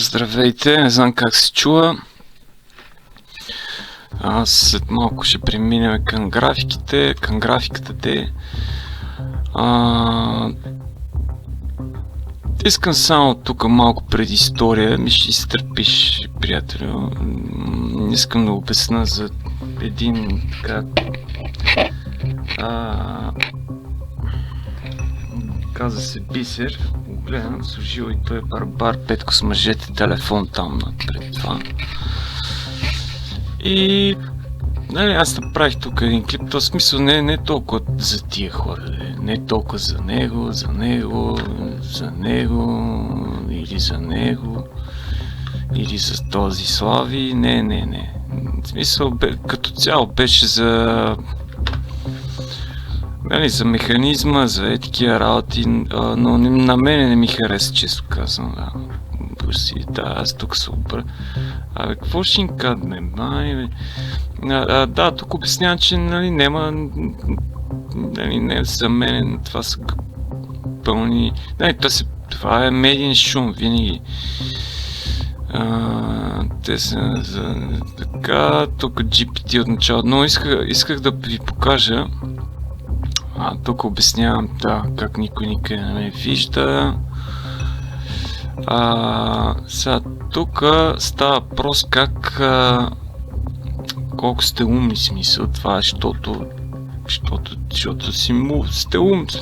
Здравейте, не знам как се чува. След малко ще преминем към графиката те. Искам само тук малко предистория, ми ще изтърпиш, приятелю. Искам да обясна за един така... каза се Бисер. Гледам, служил и той барбар Петко с мъжете телефон там напред това. И... нали, аз направих тук един клип, то смисъл не е толкова за тия хора, не е толкова за него, или за този Слави, не. В смисъл, като цяло беше за... нали, за механизма, за такива работи, но на мене не ми хареса, често казвам, да, аз тук се обра... какво ще им кадме, да, тук обяснявам, че, нали, няма, нали, не за мен, това са пълни, нали, това е медиен шум, винаги. Те са за така, тук GPT отначало, но исках да ви покажа. Тук обяснявам, да, как никой никъде не ме вижда. Сега тук става въпрос как колко сте умни, смисъл, това е, защото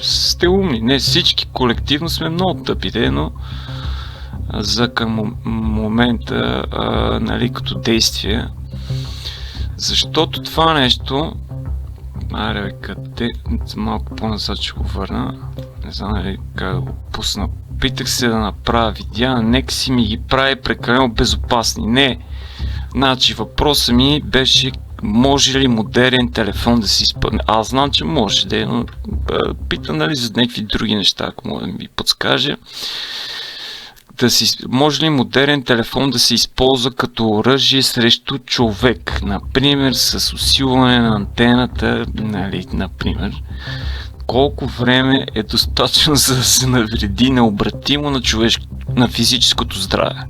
сте умни, не всички колективно сме много тъпи, но за към момента, нали, като действие, защото това нещо, къде, малко по-назад ще го върна, не знам нали как го пусна, питах се да направя видеа, нека си ми ги прави прекалено безопасни, не, значи въпросът ми беше, може ли модерен телефон да си изпълни, аз знам, че може, но питам, нали, за някакви други неща, ако мога да ми подскаже. Може ли модерен телефон да се използва като оръжие срещу човек, например с усилване на антената, нали, например, колко време е достатъчно за да се навреди необратимо на физическото здраве.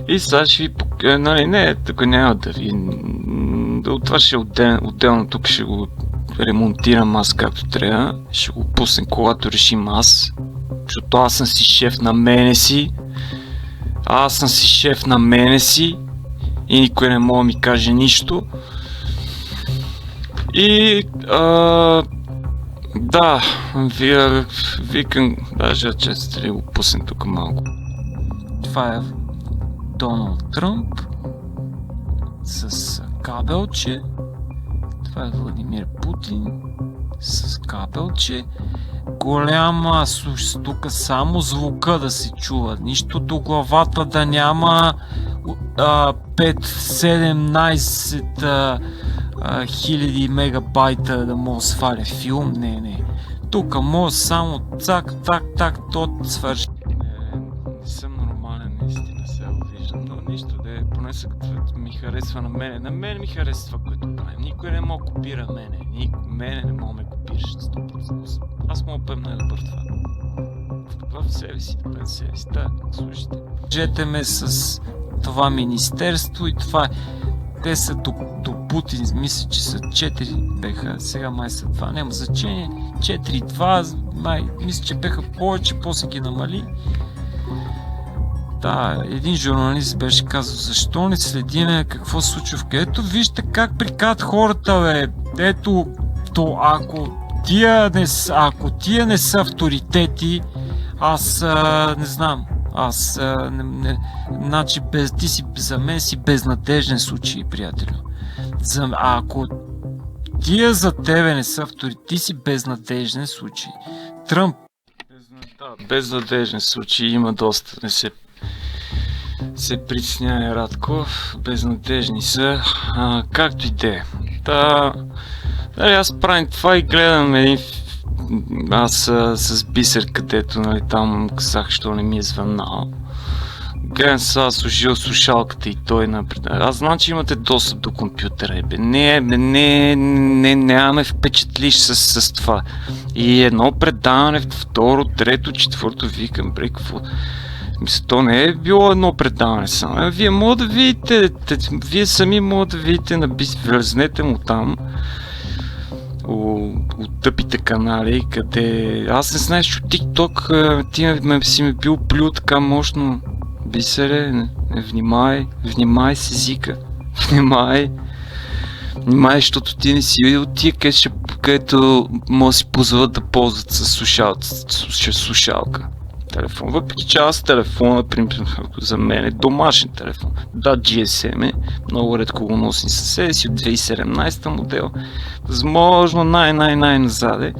И сега ще ви покажа, нали, не, тук няма да ви... от това ще отделно тук ще го ремонтирам аз както трябва, ще го пуснем когато решим аз. Защото аз съм си шеф на мене си, и никой не може да ми каже нищо. И да, викам, даже често ли го пуснем тук малко. Това е Доналд Тръмп с кабелче. Това е Владимир Путин с кабелче. Голяма, тук само звука да се чува, нищо до главата да няма 5-17 хиляди мегабайта да мога да сваля филм, не. Тук може само так, то свърши. Не съм нормален, наистина се виждам, но нищо да е, поне ми харесва на мене. На мен ми харесва това, което правим. Никой не мога копира мене, мене не мога да ме копираш 100%. Аз мога да бъдем най-добър това. В себе си, да бъдем себе си. Да, слушайте. Кажете ме с това министерство и това. Те са до Путин, мисля, че са 4 беха, сега май са 2, няма значение. 4-2, май, мисля, че беха повече, после ги намали. Да, един журналист беше казал, защо не следиме какво се случва в където. Вижте как прикат хората, бе. Ето, то ако тия не са авторитети, аз не знам. Значи ти си за мен си безнадежден случай, приятелю. Ако тия за тебе не са авторитети, ти си безнадежден случай. Тръмп. Безнадежден случай има доста. Не се притеснява Радко. Безнадежни са. Както и де. Аз правим това и гледам един... Аз с Бисер, където, нали, там казах, що не ми е звънал. Гледам сега, служил слушалката и той напред. Аз знам, че имате достъп до компютъра, нямаме впечатлиш с това. И едно предаване, второ, трето, четвърто, викам, какво? Мисля, то не е било едно предаване само. Вие може да видите, вие сами може да видите, влезнете му там, от тъпите канали, къде... Аз не знаеш, че TikTok ти си ме бил плю така мощно. Бисере, не внимай с езика. Внимай, защото ти не си видел тия, където може да си позволят да ползват с слушалка. Телефон. Въпреки че аз телефона, за мен е домашен телефон. Да, GSM е, много редко го носим със себе си, от 2017 модел. Възможно най-назаде.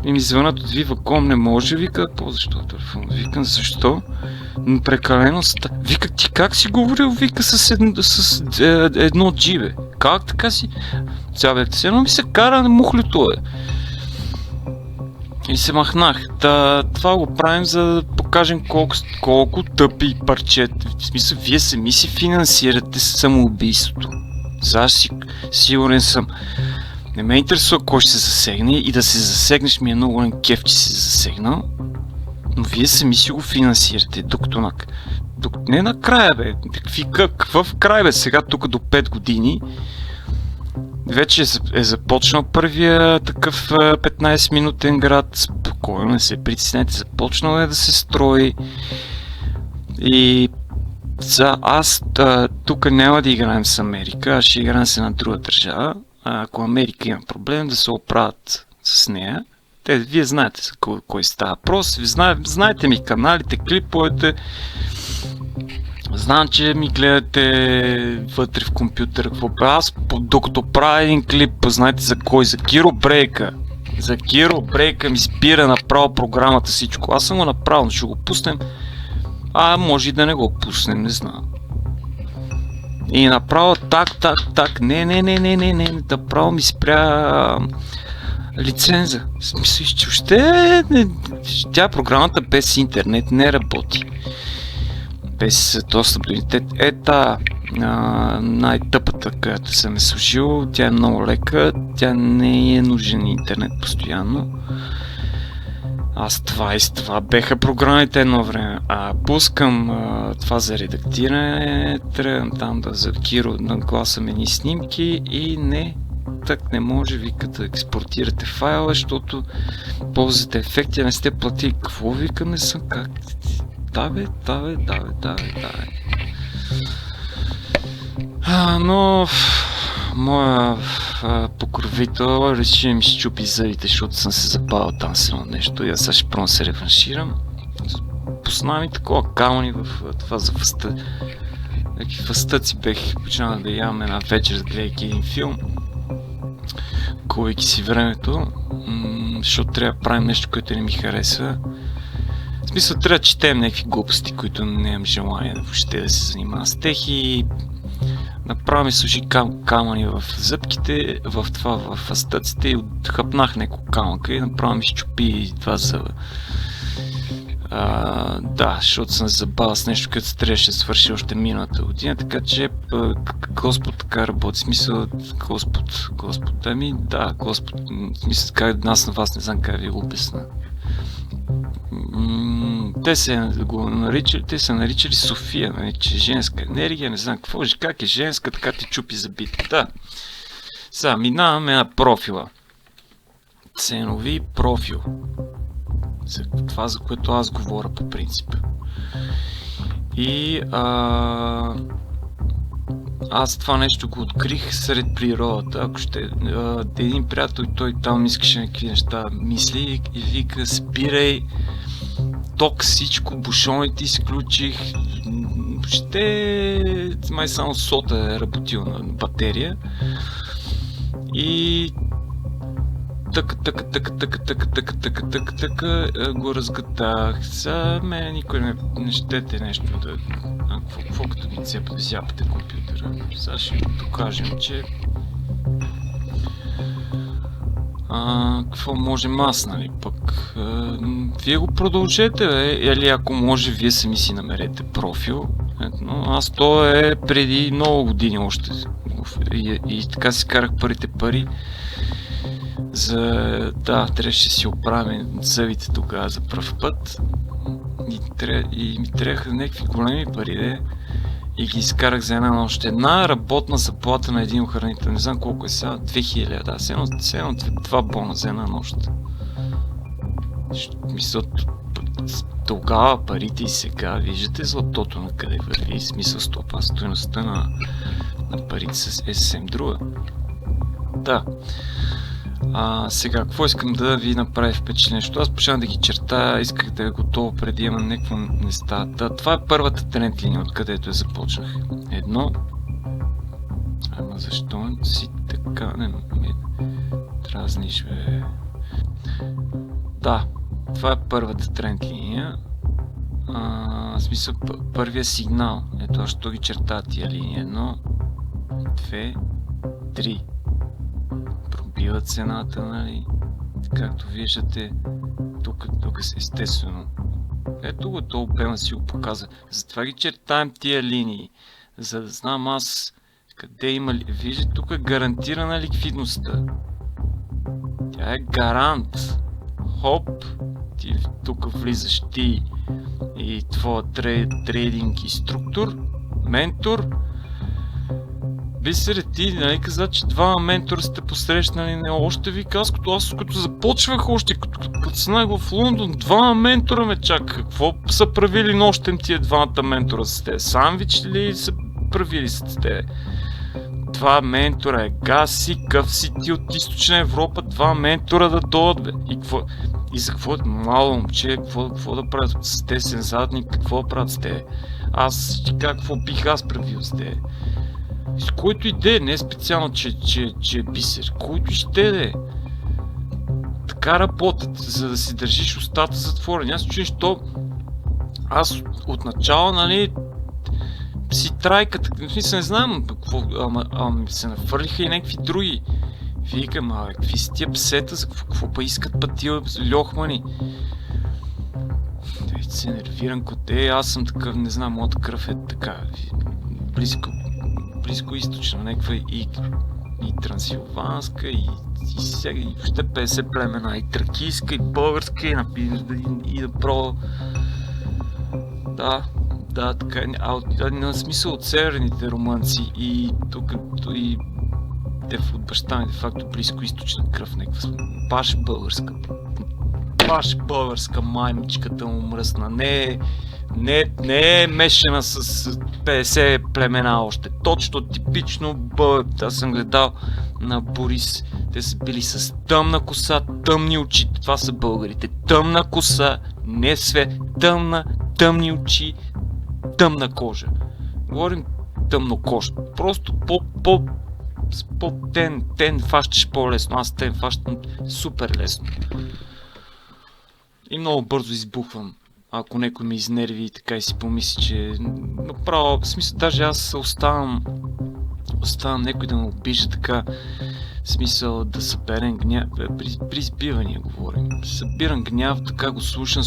И ми звънат от Viva.com, не може, вика, ползваш този телефон. Викам, защо? Прекалено Вика, ти как си говорил, вика, с едно G, бе? Как така си? Все едно ми се кара на мухлето, бе. И се махнах. Това го правим, за да покажем колко тъпи парчета. В смисъл, вие сами си финансирате самоубийството. Сега сигурен съм. Не ме интересува кой ще се засегне и да се засегнеш ми е много голям кеф, че си засегнал. Но вие сами си го финансирате, докато не накрая, бе. Какъв край, бе? Сега тук до 5 години вече е започнал първия такъв 15-минутен град. Спокойно, не се притеснете, започнал е да се строи. И аз тук няма да играем с Америка, аз ще играем с една друга държава. Ако Америка има проблем, да се оправят с нея. Вие знаете за кой става въпрос, знаете ми каналите, клиповете. Знам, че ми гледате вътре в компютъра какво правя. Аз докато правя един клип, знаете за кой? За Kiro Break. За Kiro Break ми спира направо програмата всичко. Аз съм го направил, ще го пуснем. Може и да не го пуснем, не знам. И направо так, не, направо ми спря лиценза. В смисъл, че още тя програмата без интернет не работи. Без достъп до интернет. Най-тъпата, която съм служил, тя е много лека, тя не е нужен интернет постоянно. Аз това беха програмите едно време. Пускам това за редактиране, тръгвам там за Kiro, нагласам едни снимки и не може, вика, да експортирате файла, защото ползвате ефекти, не сте платили. Какво, вика, не съм как? Давай. Но моя покровител реши да ми щупи зъбите, защото съм се запалил там с едно нещо и аз сега ще пробвам да се реванширам. Пусна ми такова камъни в това за фъста. Такива фъстъци бех почнал да ям една вечер, гледайки един филм, губейки си времето, защото трябва да правим нещо, което не ми харесва. В смисъл, трябва да четем някакви глупости, които не имам желание въобще да се занимава с тех и направо ми служи камъни в зъбките, в фъстъците и отхъпнах няколко камъка и направо ми щупи два зъба. Защото съм се забавил с нещо, което трябваше да свърши още миналата година, така че Господ така работи. В смисъл, Господ, Господ, в смисъл, как аз на вас не знам как ви го обясна. Те са наричали София, нали, че женска енергия, не знам какво, как е женска, така те чупи забите. Да. Сега минаваме на профила. Ценови профил. За това, за което аз говоря по принцип. И аз това нещо го открих сред природата. Ако ще един приятел, той там искаше някакви неща мисли и вика: спирай ток, всичко, бушоните изключих. Въобще май само сота е работил на батерия. И го разгатах. За мен никой не щете нещо да... Какво като ми зяпате компютъра? Сега ще докажем, че... Какво можем аз, нали, пък? Вие го продължете, бе. Или ако може, вие сами си намерете профил. Но аз то е преди много години още. И така си карах първите пари. Трябваше да си оправим зъбите тогава за пръв път. И ми трябваха някакви големи пари, де. И ги изкарах за една нощ. Една работна заплата на един охранител. Не знам колко е сега. 2000, да. Все едно 2 бона за една нощ. Мисля, тогава парите и сега, виждате златото на къде върви. Смисъл стопа, стойността на парите е съвсем друга. Да. Сега, какво искам да ви направи впечатление? Защото аз почнах да ги чертая, исках да е готово преди, ама някакво не става. Да, това е първата тренд линия, откъдето я започнах. Едно. Ама защо си така не ме дразниш, бе? Да, това е първата тренд линия. В смисъл, първия сигнал. Ето, аз ще ги чертая тия линии. 1, 2, 3. Пробива цената, нали? Както виждате, тук естествено. Ето го, то обема си го показва. Затова ги чертаем тия линии. За да знам аз къде има ли. Виждате, тук е гарантирана ликвидността. Тя е гарант. Хоп, ти тук влизаш ти и твоя трейдинг инструктор, ментор. Бисере, ти, нали каза, че двама ментора сте посрещнали, не още ви аз като започвах още, като снах в Лондон, двама ментора ме чака. Какво са правили нощем тия двамата ментора с те? Сандвич ли са правили с те? Два ментора е гаси, къв си ти от източна Европа, два ментора да дойдат, бе. И за какво? Мало момче, какво да правят с те сензатник, какво да правят с те? Аз какво бих аз правил с те? С който иде, не е специално, че е бисер, който ще де. Така работят, за да си държиш устата затворена. Аз чуеш то. Аз отначало, нали, си трайката, в смисъл не знам какво, ама се нафърлиха и някакви други. Викам, какви си тия псета, за какво па искат па тия льохмани? Вече се нервирам коте, аз съм такъв, не знам, моята кръв е така, близко източна, някаква и трансилванска, и въобще 50 племена, и тракийска, и българска, и направо. Да, така е. На смисъл от северните румънци и тук и те от баща ми, де факто близко източна кръв, някаква баш българска маймичката му мръсна. Не е мешана с 50 племена още. Точно типично българ. Аз съм гледал на Борис. Те са били с тъмна коса, тъмни очи. Това са българите. Тъмна коса, не свет, тъмни очи, тъмна кожа. Говорим тъмнокожа. Просто тен фащаш по-лесно. Аз тен фащам супер лесно. И много бързо избухвам. Ако някой ме изнерви и така и си помисли, че направо, в смисъл, даже аз оставам някой да ме обижда така, в смисъл да съберем гняв, при избивания говорим. Събирам гняв, така го слушам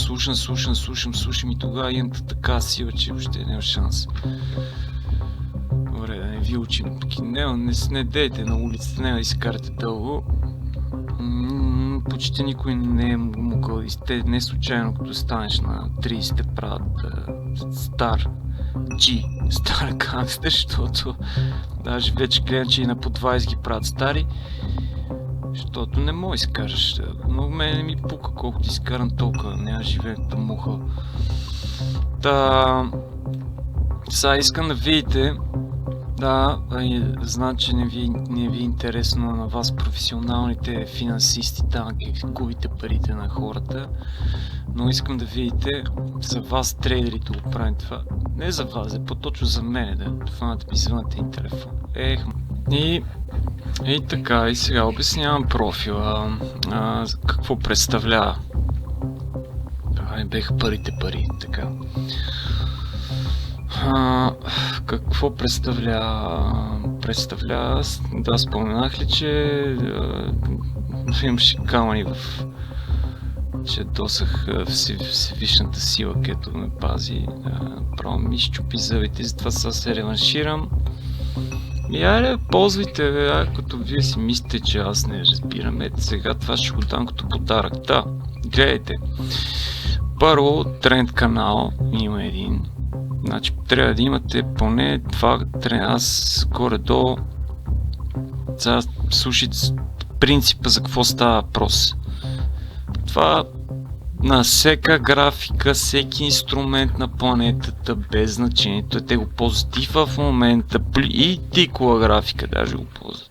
и тогава имам така сила, че въобще няма шанс. Добре, да не ви учим. Не дейте на улицата, не да си карате дълго. Почти никой не е могъл. Не случайно, като станеш на 30 те правят стар гангстер, защото даже вече гледам, че и на по 20 ги правят стари, защото не мога изкараш. Но мене не ми пука колко ти изкарам толкова, няма живея като муха. Сега искам да видите. Да, знам, че не ви е интересно на вас, професионалните финансисти, там, как губите парите на хората, но искам да видите за вас, трейдерите, го правим това. Не за вас, по-точно за мен, да фанате ми звънате и телефон. И така, и сега обяснявам профила, какво представлява. Беха пари, така. Какво представлява? Да, споменах ли, че имаше камъни че досах всевишната сила, където ме пази. Право ми щупи зъбите, затова сега се реванширам. Айде, ползвайте, като вие си мислите, че аз не разбирам. Ето сега това ще го дам като подарък. Да, гледайте. Първо, тренд канал има един. Значи трябва да имате поне два тренда. Аз горе-долу сега слушайте принципа за какво става въпрос. Това на всяка графика, всеки инструмент на планетата, без значението, те го ползват и в момента, и тикова графика даже го ползват.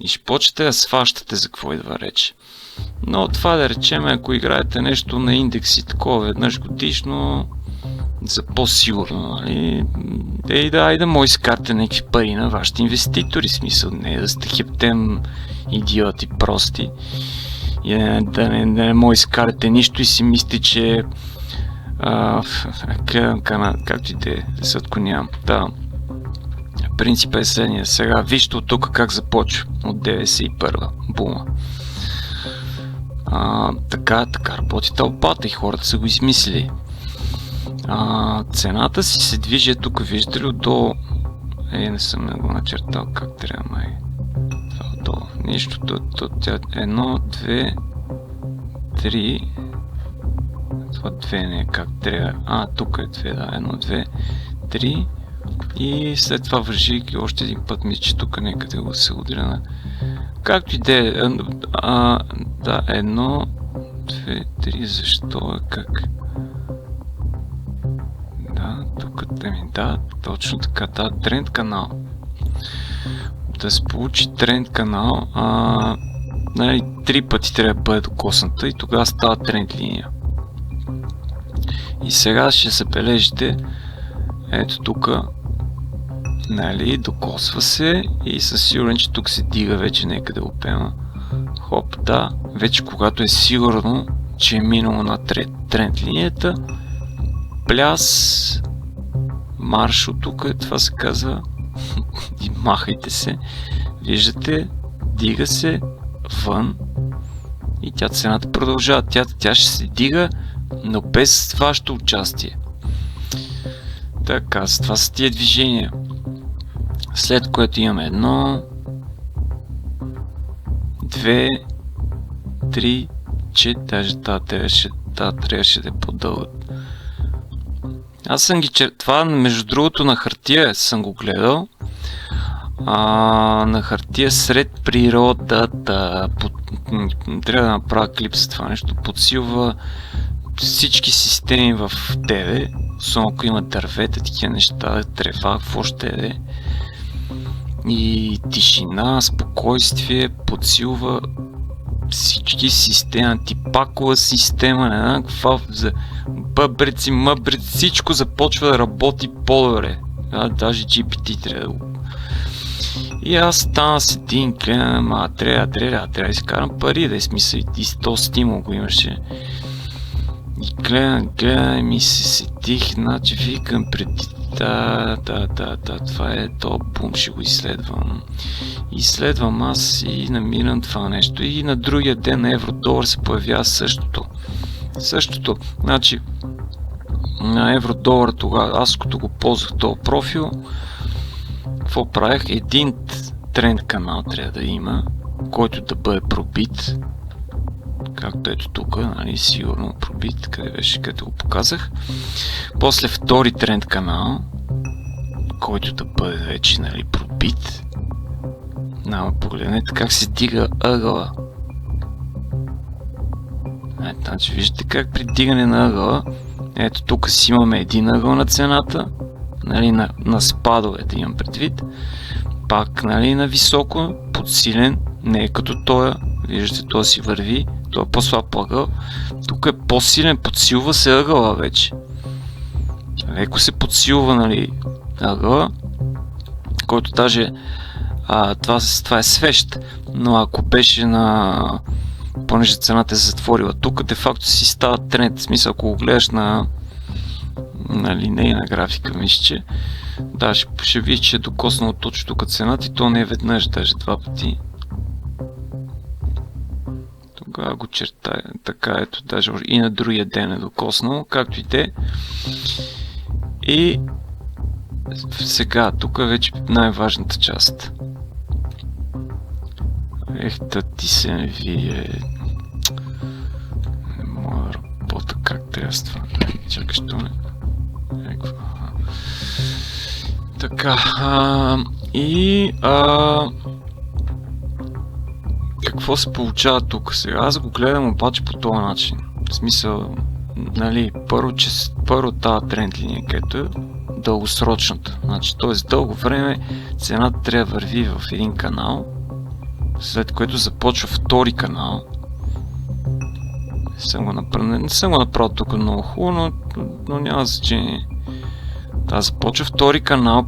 И ще почнете да сващате за какво идва реч. Но това да речем, ако играете нещо на индекси такова веднъж годишно, за по-сигурно, нали? Да може изкарате някакви пари на вашите инвеститори, смисъл, не да сте хептем идиоти прости. И да не може изкарате нищо и си мислите, че както и да е, съдко нямам. Да. Принципът е следния. Сега вижте от тук как започва. От 91-а. Бума. Така работи тълпата и хората са го измислили. Цената си се движи тук, виждате ли отдолу? Не съм го начертал как трябва май. Това отдолу. Нищо. Едно, две, три. Това две не е как трябва. Тук е две, да. Едно, две, три. И след това вържи още един път, мисля, че тук някъде го се удря на... Както и да е. Да, едно, две, три, защо е как? Да, точно така, тренд канал. Да се получи тренд канал, нали, 3 пъти трябва да бъде докосната и тогава става тренд линия. И сега ще забележите, ето тук, нали, докосва се и със сигурен, че тук се дига вече някъде опема. Хоп, да, вече когато е сигурно, че е минало на тренд линията, пляс, марш от тук, това се казва, и махайте се, виждате, дига се вън и тя цената продължава, тя ще се дига, но без вашето участие. Така, това са тия движения, след което имаме едно, две, три, даже трябваше да е по-дълга. Аз съм ги това, между другото, на хартия съм го гледал. На хартия сред природата. Трябва да направя клип за това нещо. Подсилва всички системи в тебе. Особено ако има дървета, такива неща, трева, какво ще е. И тишина, спокойствие, подсилва всички системи, антипакова система, не знам каква, за бъбреци, мъбреци, всичко започва да работи по-добре. Даже GPT трябва да го... И аз стана с един, гледам, трябва да изкарам пари, да е смисъл, и 100 стимул го имаше. И гледам и се сетих, значи викам преди, това е то, бум, ще го изследвам. Изследвам аз и намирам това нещо и на другия ден на евро-долар се появява същото. Значи на евро-долар тогава, аз като го ползвах този профил, какво правих? Един тренд канал трябва да има, който да бъде пробит, както ето тук, нали, сигурно пробит, къде беше, където го показах. После втори тренд канал, който да бъде вече, нали, пробит. Погледнете как се дига ъгъла. Значи виждате как при дигане на ъгъла, ето тук си имаме един ъгъл на цената, нали, на спадовете имам предвид, пак, нали, на високо, подсилен, не е като тоя, виждате, той си върви, той е по-слаб ъгъл, тук е по-силен, подсилва се ъгъла вече. Леко се подсилва, нали, ъгъла, който даже това е свещ, но ако беше на... понеже цената е затворила тук, де факто си става тренд, в смисъл, ако го гледаш на линейна графика, мисля, че да, ще видиш, че е докоснало точно тук цената и то не е веднъж, даже два пъти. Тогава го чертая, така ето, даже и на другия ден е докоснало, както и те. И сега, тук е вече най-важната част. Ти се не вие. Не мога да работа приветства. Чакай, що не... Така, какво се получава тук сега? Аз го гледам обаче по този начин. В смисъл, нали, първо тази тренд линия, където е дългосрочната. Значи, т.е. дълго време цената трябва да върви в един канал, след което започва втори канал. Не съм го направил тук много хубаво, но няма значение. Да, започва втори канал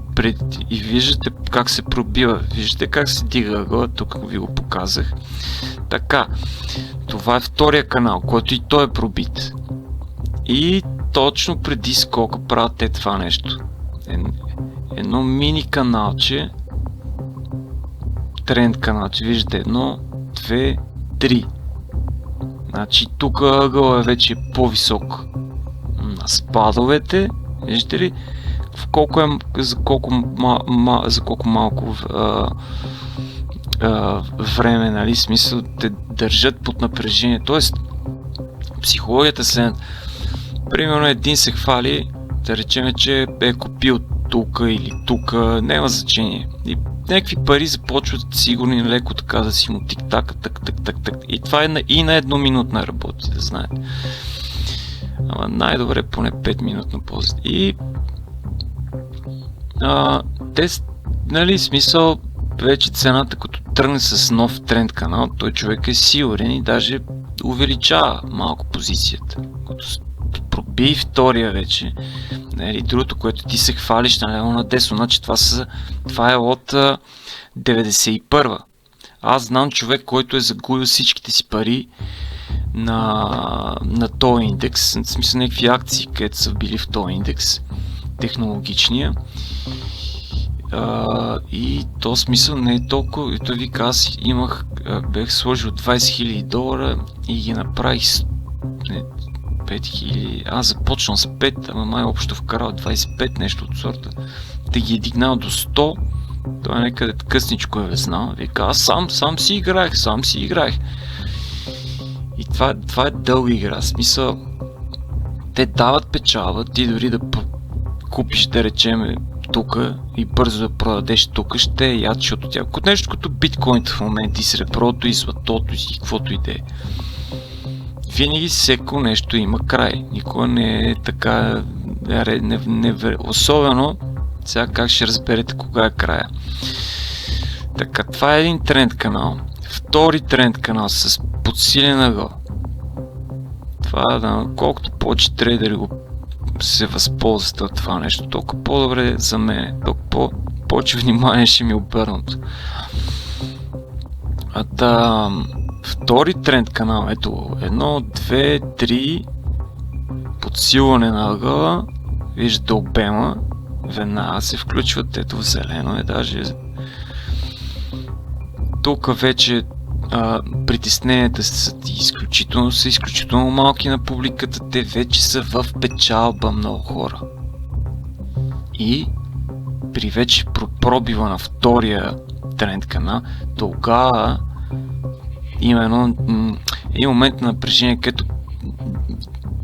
и виждате как се пробива. Виждате как се дига ъгъла, тук ви го показах. Така, това е втория канал, който и той е пробит. И точно преди скока правят те това нещо. Едно мини каналче, тренд каналче, виждате, 1, 2, 3. Значи тук ъгъл е вече по-висок на спадовете, виждате ли? За колко малко време, нали, смисъл, те държат под напрежение. Тоест, психологията след, примерно един се хвали, да речем, че е купил тука или тука, няма значение. И някакви пари започват сигурни леко така да си му тик-так, так. И това е и на едноминутна работа, да знаете. Ама най-добре поне 5 минутна полза. И те, нали, смисъл, вече цената, като тръгне с нов тренд канал, той човек е сигурен и даже увеличава малко позицията. Като пробий втория вече, нали, другото, което ти се хвалиш на лево надесно, значи това е от 91-а. Аз знам човек, който е загубил всичките си пари на този индекс, в смисъл някакви акции, където са били в този индекс, технологичния. И то смисъл не е толкова, и той вика, аз бях сложил $20,000 и ги направих 5,000, аз започнал с 5, ама май общо вкарал 25, нещо от сорта, да ги е дигнал до 100, той някъде късничко е влезнал, вика, аз сам си играех. И това е дълга игра, смисъл, те дават печалба, ти дори да купиш, да речем, тука и бързо да продадеш тука, ще е яд, защото тя нещо като биткоините в момента, и среброто, и златото, и каквото и да е. Винаги всеко нещо има край. Никога не е така, особено сега как ще разберете кога е края. Така, това е един тренд канал. Втори тренд канал с подсилен ъгъл. Това да, колкото повече трейдери го се възползват от това нещо, толкова по-добре за мен, толкова повече внимание ще ми обърнат. Втори тренд канал, ето 1, 2, 3, подсилване на ъгъла, виждате обема, веднага се включват, ето в зелено е даже. Тук вече притесненията са изключително малки на публиката, те вече са в печалба много хора. И при вече пробива на втория тренд канал, тогава именно един момент на напрежение, където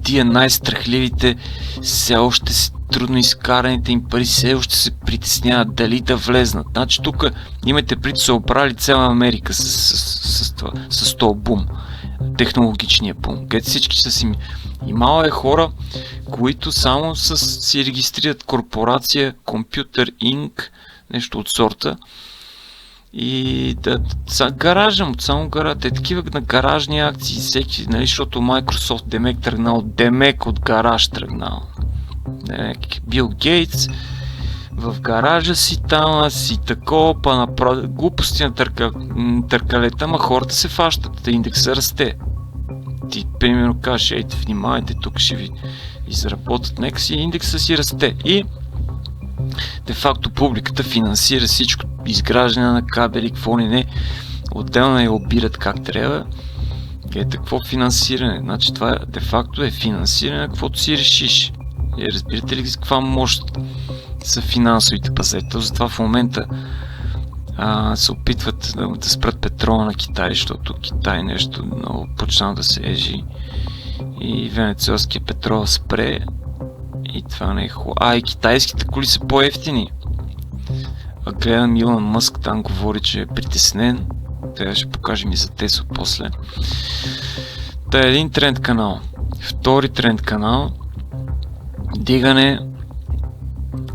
тия най-страхливите, все още трудно изкараните им пари, все още се притесняват дали да влезнат. Значи тук имайте пред, са обрали цяла Америка с този бум, технологичния бум, където всички са си... И мало е хора, които само си регистрират корпорация Computer Inc, нещо от сорта, и гаража му, само гараж, те такива на гаражни акции, всеки, нали, защото Microsoft Демек тръгнал, Демек от гараж тръгнал. Бил Гейтс в гаража си там, си такова, па направи глупости на търкалета, ма хората се фащат, индекса расте. Ти примерно кажеш, ейте, внимайте, тук ще ви изработят, нека си индекса си расте. И де-факто публиката финансира всичко, изграждане на кабели, какво ли не, отделно я обират как трябва. Какво финансиране? Значи това де-факто е финансиране на каквото си решиш. И разбирате ли с каква мощ са финансовите пазари? Затова в момента се опитват да спрат петрола на Китай, защото Китай нещо много почна да се ежи. и венецуелския петрол спре и това не е хубаво. И китайските коли са по-евтини. Гледам Илон Мъск, там говори, че е притеснен. Трябва ще покажем и за Тесла после. Та е един тренд канал. Втори тренд канал. Дигане.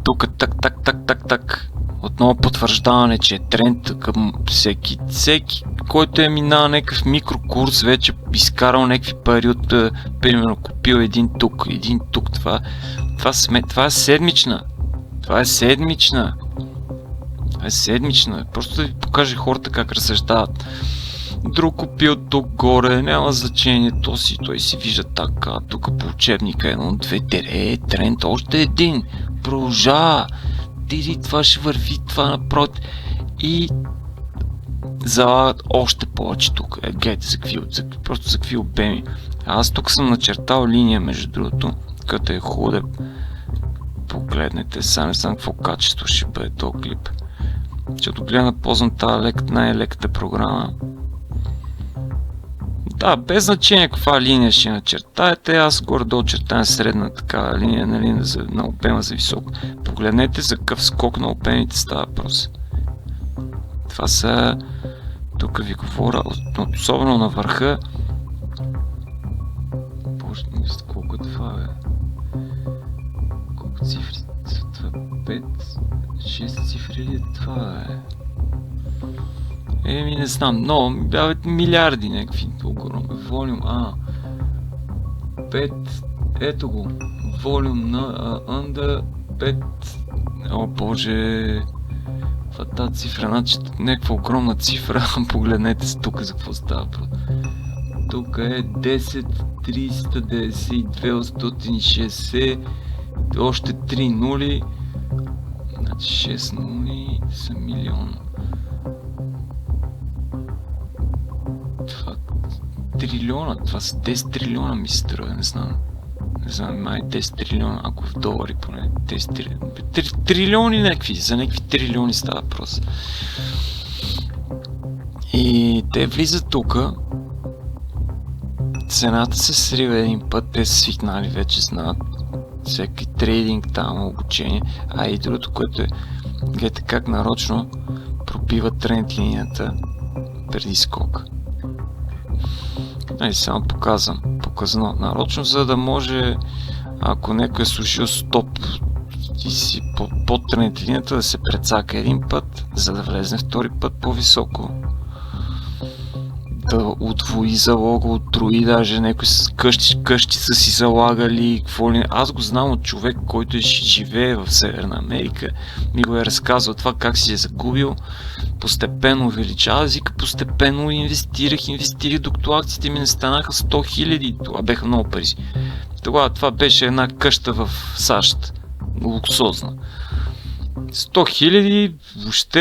Тук так. Отново потвърждаване, че е тренд към всеки, който е минал някакъв микрокурс, вече изкарал някакви пари от, примерно, купил един тук. Това е седмична. Това е седмична. Просто да ви покажа хората как разсъждават. Друг купил тук горе, няма значение, той си вижда така, тук по учебника 1, 2, тренд, още един, продължава, това ще върви, това напротив и залагат още повече тук. Гледайте за какви обеми. Аз тук съм начертал линия, между другото, като е хубаво. Погледнете, сега не знам какво качество ще бъде този клип. Защото гледам, ползвам тази най-леката програма. Да, без значение каква линия ще начертаете, аз горе-долу чертая средна такава линия, нали, на обема за високо. Погледнете за какъв скок на обемите става въпрос. Това са, тук ви говоря, особено на върха. Боже, колко е това, бе? Колко цифри? Това 5, 6 цифри ли е това, бе? Не знам, но милиарди някакви огромни. Волюм, 5, ето го. Волюм на under 5. О боже. Това е тази цифра, значи някаква огромна цифра. Погледнете се тук за какво става. Тук е 10, 392, 860, още 3 нули. Значи 6 нули са милион. Трилиона, това са 10 трилиона ми се струва, не знам, май 10 трилиона, ако в долари поне, 10 трилиони някакви, за някакви трилиони става въпрос. И те влизат тука, цената се срива един път, те са свикнали вече, знаят всеки трейдинг там, обучение, и другото, което е, гледайте как нарочно пробива тренд линията преди скок. Само показано нарочно, за да може, ако някой е служил стоп и си под тренд линията, да се прецака един път, за да влезе втори път по-високо. Да удвои залога, утрои, даже някои с къщи са си залагали, какво ли. Аз го знам от човек, който живее в Северна Америка, ми го е разказал това как си е загубил, постепенно увеличава, вика, постепенно инвестирах, докато акциите ми не станаха 100 000, това беха много пари. Тогава това беше една къща в САЩ, луксозна. 100 000, въобще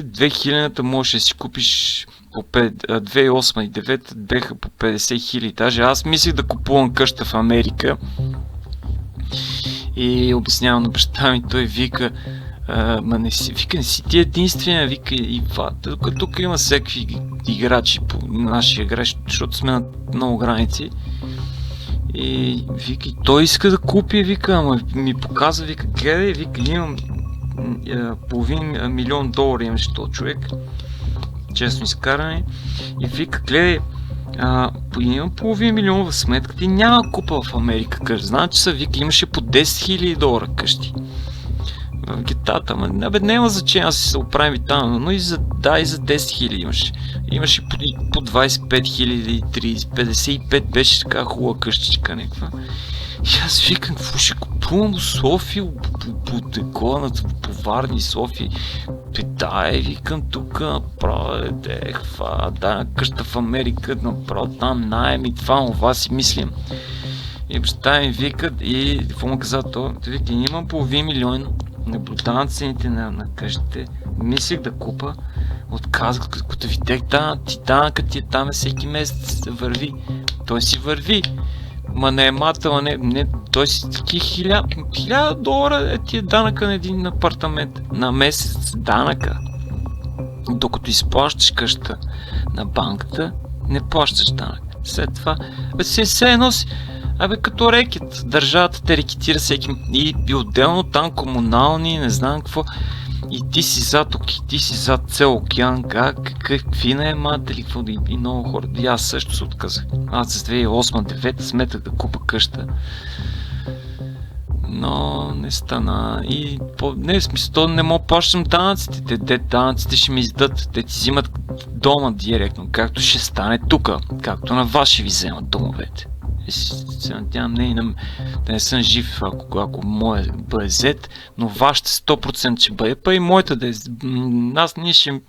2000-та можеш да си купиш по 2008 и 2009 беха по 50 000. Даже аз мислих да купувам къща в Америка и обяснявам на баща ми, той вика, не си ти единствения, вика, и тук има всякакви играчи по нашия играч, защото сме на много граници. И вика, той иска да купи, вика, ама ми показва, вика, гледай, вика, имам $500 000 имаше този човек, честно изкаране, и вика, гледай, имам $500 000 в сметката и няма купа в Америка къща. Значи са, вика, имаше по $10 000 къщи в гетата, няма значение, аз си се оправим и там, но и за 10 000 имаше. Имаше по 25 000, 30, 55 беше така хубава къщичка някаква. И аз викам, какво ще купувам в София, по такова, по Варни, София. Викам тук, направо, къща в Америка, направо там наем и това си мислим. И баща ми викат и какво му каза то? Вика, имам $500 000, наблюдавам цените на къщите, мислих да купа, отказах, като видях данъкът ти е там всеки месец върви. Той си върви. Ма не е матала, той си таки $1000 е ти е данъка на един апартамент. На месец данъка. Докато изплащаш къща на банката, не плащаш данък. След това, все едно си, като рекет. Държавата те рекетира всеки и отделно там комунални, не знам какво. И ти си зад цел океан, какви наематели, какво и много хора. И аз също се отказах. Аз с 2008-2009 сметах да купа къща. Но не стана. И не, в смисъл, то не мога плащам данъците. Данъците ще ми издадат. Те ти взимат дома директно, както ще стане тука. Както на вас ще ви вземат домовете. Се надявам да не съм жив, ако моя бъде зет, но вашата 100% ще бъде, па и моята да е. Ние ще.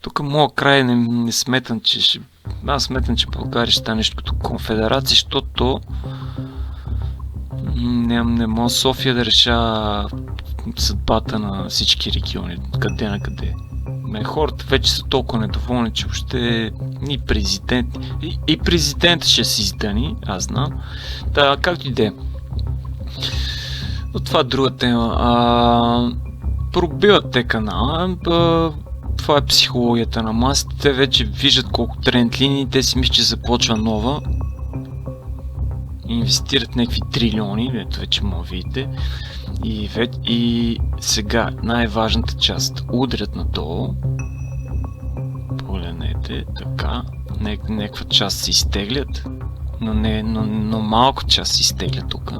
Тук моя край не сметам, че ще. Аз сметам, че България ще стане нещо като конфедерация, защото не мога София да решава съдбата на всички региони, къде на къде. Хората вече са толкова недоволни, че въобще и президент ще си издани, аз знам. Да, както и де. Но това е друга тема. Пробиват те канала. Това е психологията на масите. Те вече виждат колко тренд линии, те си мислят, че започва нова. Инвестират някакви трилиони, ето вече може видите. И сега най-важната част. Удрят надолу. Погледнете, така. Някаква част се изтеглят. Но малка част се изтеглят тук.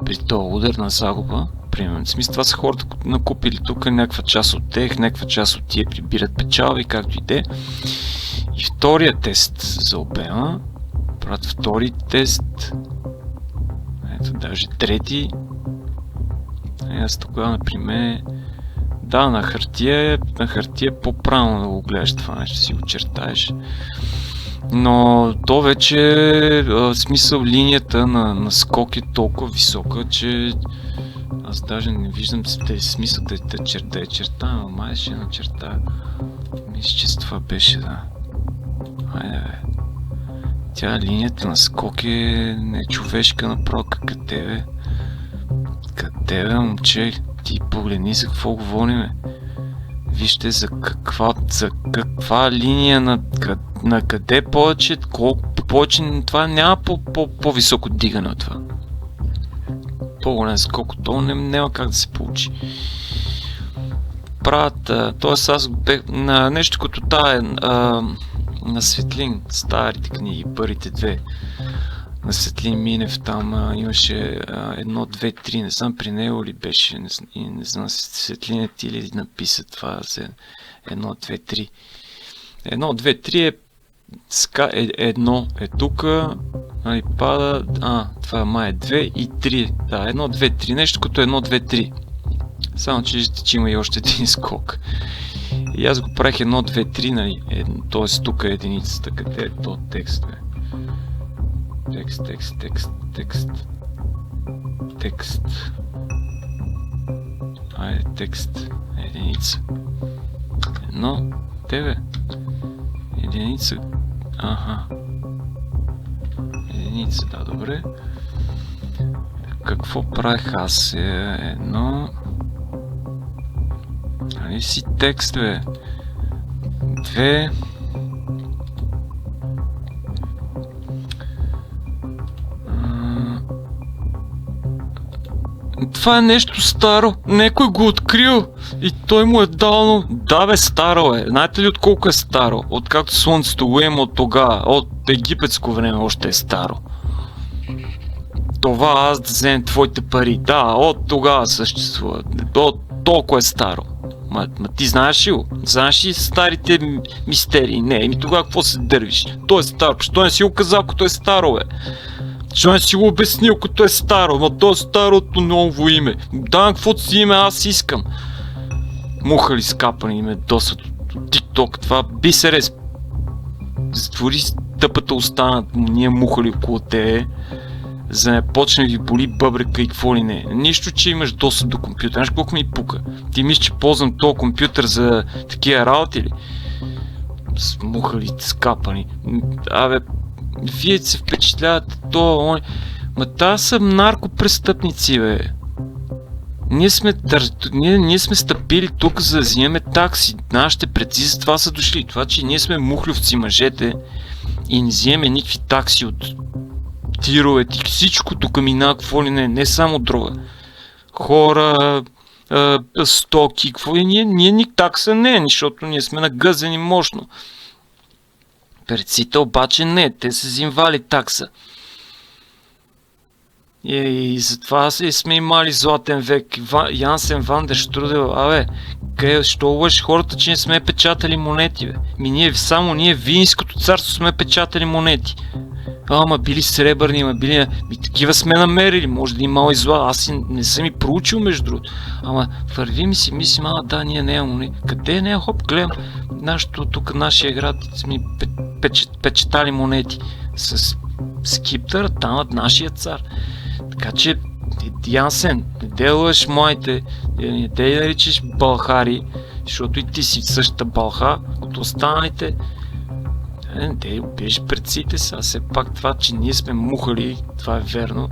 При този удар на загуба. Примерно, в смисъл, това са хората накупили тук някаква част от тях, някаква част от тия прибират печалби, както и де. И втория тест за обема. Правят втори тест. Ето, даже трети. Аз тогава, например, да, на хартия е по-правилно да го гледаш това нещо, си го чертаеш. Но то вече, смисъл, линията на скок е толкова висока, че аз даже не виждам смисъл да я чертая, но май ще начертая. Мисля, че това беше, да. Хайде, бе. Тя линията на скок е нечовешка направо, къде, бе. Къде, бе, момче? Ти погледни за какво говориме. Вижте за каква линия на къде повече, колко повече, това няма по-високо дигане от това. По-голям скок, то няма как да се получи. Правят, т.е. аз на нещо като тая на Светлин, старите книги, първите две. На Светлин Минев там имаше 1, 2, 3, не знам при него ли беше, не знам Светлина ти ли написа това за 1, 2, 3. 1, 2, 3 е едно е тука, нали, пада, това май е 2 и 3, да, 1, 2, 3, нещо като 1, 2, 3. Само че виждате, че има и още един скок. И аз го правих 1, 2, 3, нали, т.е. тук е единицата, къде е то текст, бе. Текст. Айде, текст. Единица. Едно. Тебе. Единица. Аха. Единица, да, добре. Какво правих аз? Едно. Али си текст, бе. 2. Това е нещо старо, някой го открил и той му е дал, да бе, старо е. Знаете ли от колко е старо? Откакто слънцето го има от тогава, от египетско време още е старо. Това аз да вземем твоите пари, да, от тогава съществува, толкова е старо. Ма ти знаеш ли го? Знаеш ли старите мистерии? Не, тогава какво се дървиш? То е старо, що не си го казал, като е старо, бе? Що не си го обяснил, като е старо, но то е старото ново име. Да, каквото си име аз искам. Мухали скапани име досад от TikTok, това бисерес. Затвори тъпата останат ние мухали около те, за да не почне ви боли бъбрека и какво ли не. Нищо, че имаш достъп до компютър. Знаеш колко ми пука? Ти мислиш, че ползвам този компютър за такива работи ли? С мухали скапани. Абе, вие се впечатлявате това, ма та са наркопрестъпници, бе. Ние сме стъпили тук, за да взимаме такси. Нашите предци за това са дошли. Това, че ние сме мухлювци, мъжете, и не вземе никакви такси от тировете, всичко тук минава, какво ли не само дрога. Хора, стоки, какво и ние ни такса не, защото ние сме нагъзени мощно. Перците обаче не, те са взимвали такса. И затова сме имали златен век. Янсен Ван дер Штрудел, що лъж хората, че не сме печатали монети, бе? Само ние Винското царство сме печатали монети. Ама били сребърни, ама били... такива сме намерили, може да имало и зла. Аз не съм и проучил между другото. Ама върви ми си, мислим, да, ние не имаме монети. Къде не е, хоп, гледам, нашия град сме печатали монети. С скиптър, там нашия цар. Така че, Янсен, не де лъж моите, не де наричаш балхари, защото и ти си същата балха, като останалите. Те убиеш предците са, все пак това, че ние сме мухали, това е верно.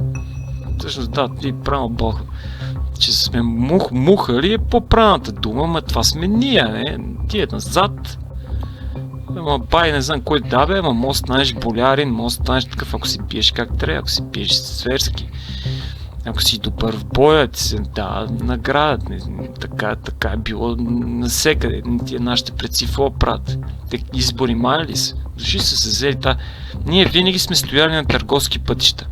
Всъщност да, ти правилно бълха. Че сме мухали е по-правилната дума, ама това сме ние, не? Ти е назад. Ама бай, не знам кой да бе, ама може станеш болярин, може станеш такъв, ако си биеш как трябва, ако си биеш зверски. Ако си добър в боя, ти се дава награда. Така е било навсекъде. Тия нашите предци какво правят? Те избори мали ли са? Души са се взели Ние винаги сме стояли на търговски пътища.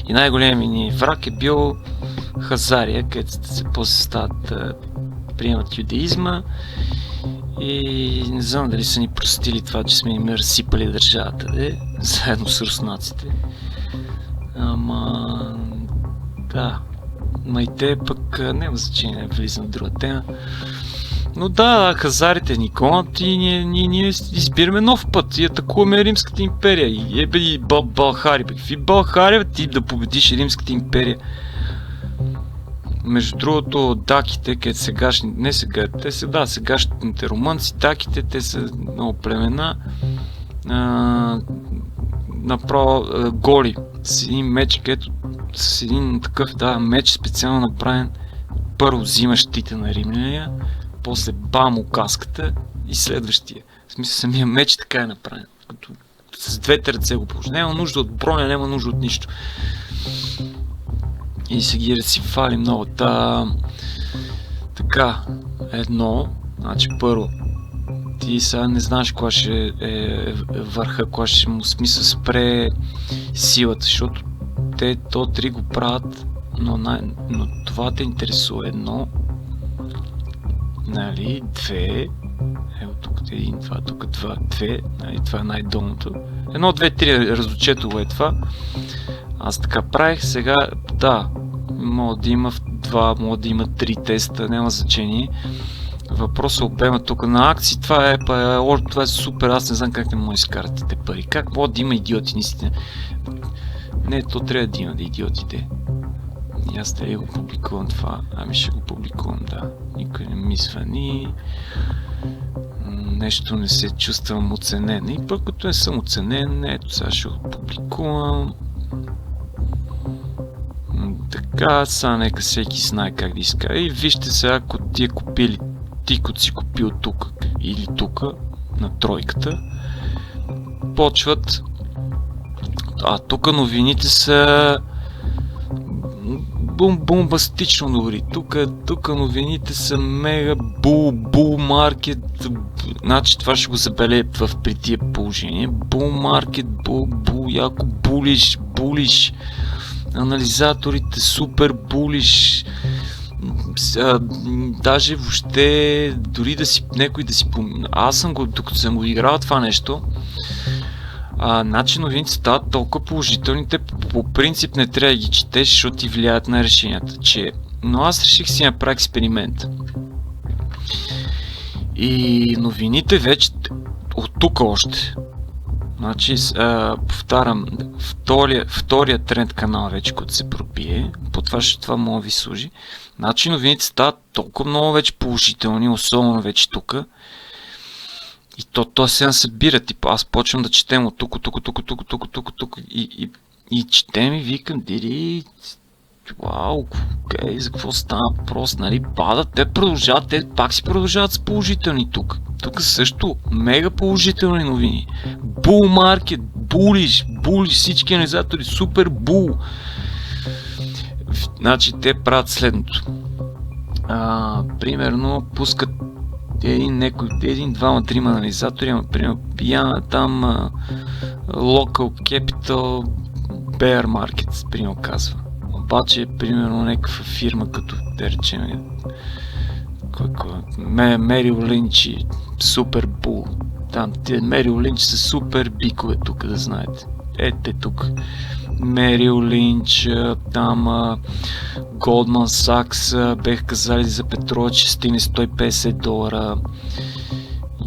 И най-големият ни враг е бил Хазария, където се после стават приемат юдеизма. И не знам дали са ни простили това, че сме им разсипали държавата, заедно с руснаците. Ама... да. Ма и те пък няма значение, влизам в друга тема. Но да, хазарите ни гонят и ние избираме нов път и атакуваме Римската империя. И Балхари, какви Балхари, ти да победиш Римската империя? Между другото, даките, където сегашни, не сега, те са, да, сегашните румънци, даките, те са много племена, направо голи, с един меч, където с един такъв, меч специално направен, първо взима щита на римляния, после бам каската и следващия. В смисъл, самия меч така е направен, като с двете ръце го положи. Няма нужда от броня, няма нужда от нищо. И се ги разсифали много. Така, значи първо, ти сега не знаеш кога ще е върха, кога ще му смисъл спре силата, защото те то 3 го правят, но това те интересува 1, нали, 2, ето тук е 1, това, тук 2, нали, това е най-долното. 1, 2, 3 разучетово е това. Аз така правих, сега, да, мога да има 2, мога да има 3 теста, няма значение. Въпросът обема тук на акции, това е супер, аз не знам как не мога да изкарате те пари. Как мога да има идиоти, наистина? Не, то трябва да има идиотите. И аз дали го публикувам това? Ами ще го публикувам, да. Никой не ми звъни. Нещо не се чувствам оценен. И пък като не съм оценен, ето сега ще го публикувам. Така, сега нека всеки знае как да изкара. И вижте сега, ако ти е купили, ти като си купил тук или тук, на тройката, почват. Тук новините са бомбастично добри. Тук новините са мега бул маркет. Значи това ще го забележа при тия положение. Бул маркет, яко булиш. Анализаторите супер булиш. Даже въобще дори някой да си аз съм го, докато съм го играл това нещо, значи новините стават толкова положителните, по принцип не трябва да ги четеш, защото ти влияят на решенията. Но аз реших си направя експеримент. И новините вече от тук още. Значи, повтарям, втория тренд канал вече, който се пробие, по това мога ви служи. Значи новините стават толкова много вече положителни, особено вече тук. И то сега събира, аз почвам да четем от тук и четем и викам, вау, за какво става въпрос, нали, падат, те продължават, те пак си продължават с положителни тук. Тук също мега положителни новини. бул маркет, булиш, всички анализатори, супер бул. Значи те правят следното. Примерно пускат един, двама анализатори, примерно там Local Capital Bear Markets, примерно казва. Обаче, примерно, някаква фирма, като да речем Мерил Линч и Супер Бул. Там Мерил Линч са супер бикове тук, да знаете. Ете тук. Мерил Линч, там Goldman Sachs бех казали за петрола, че стигне $150.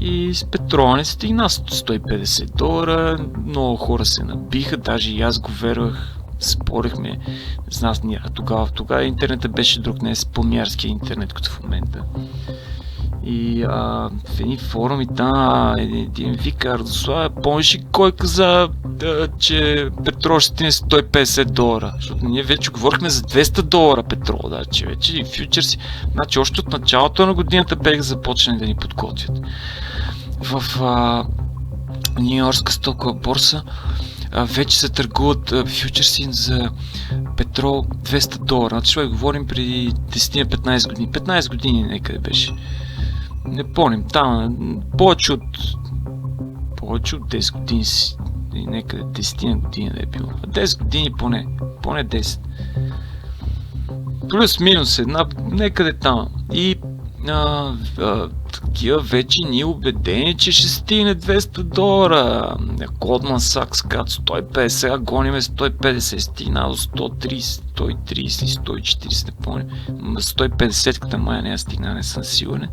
И с петрола не стигна $150. Много хора се набиха, даже и аз го вервах. Спорихме, тогава интернетът беше друг, не е по-мярския интернет като в момента. И в едни форуми там един вика: Радославе, помниш ли кой каза, че петрол ще стигне $150? Защото ние вече говорихме за $200 петрол, че вече и фьючерси. Значи още от началото на годината бех започнали да ни подготвят. В Нью-Йоркска стокова борса вече се търгуват фьючерси за петрол $200. Значи това говорим преди 10-15 години. 15 години някъде беше. Не помним, там повече от 10 години си. Някъде 10 години да е било. 10 години поне 10. Плюс минус една, някъде там. И такива вече ни убедени, че ще стигне $200. Goldman Sachs казва 150, сега гониме 150, стигна до 130, 130, 140, не помня. 150-ката май не стигна, не съм сигурен,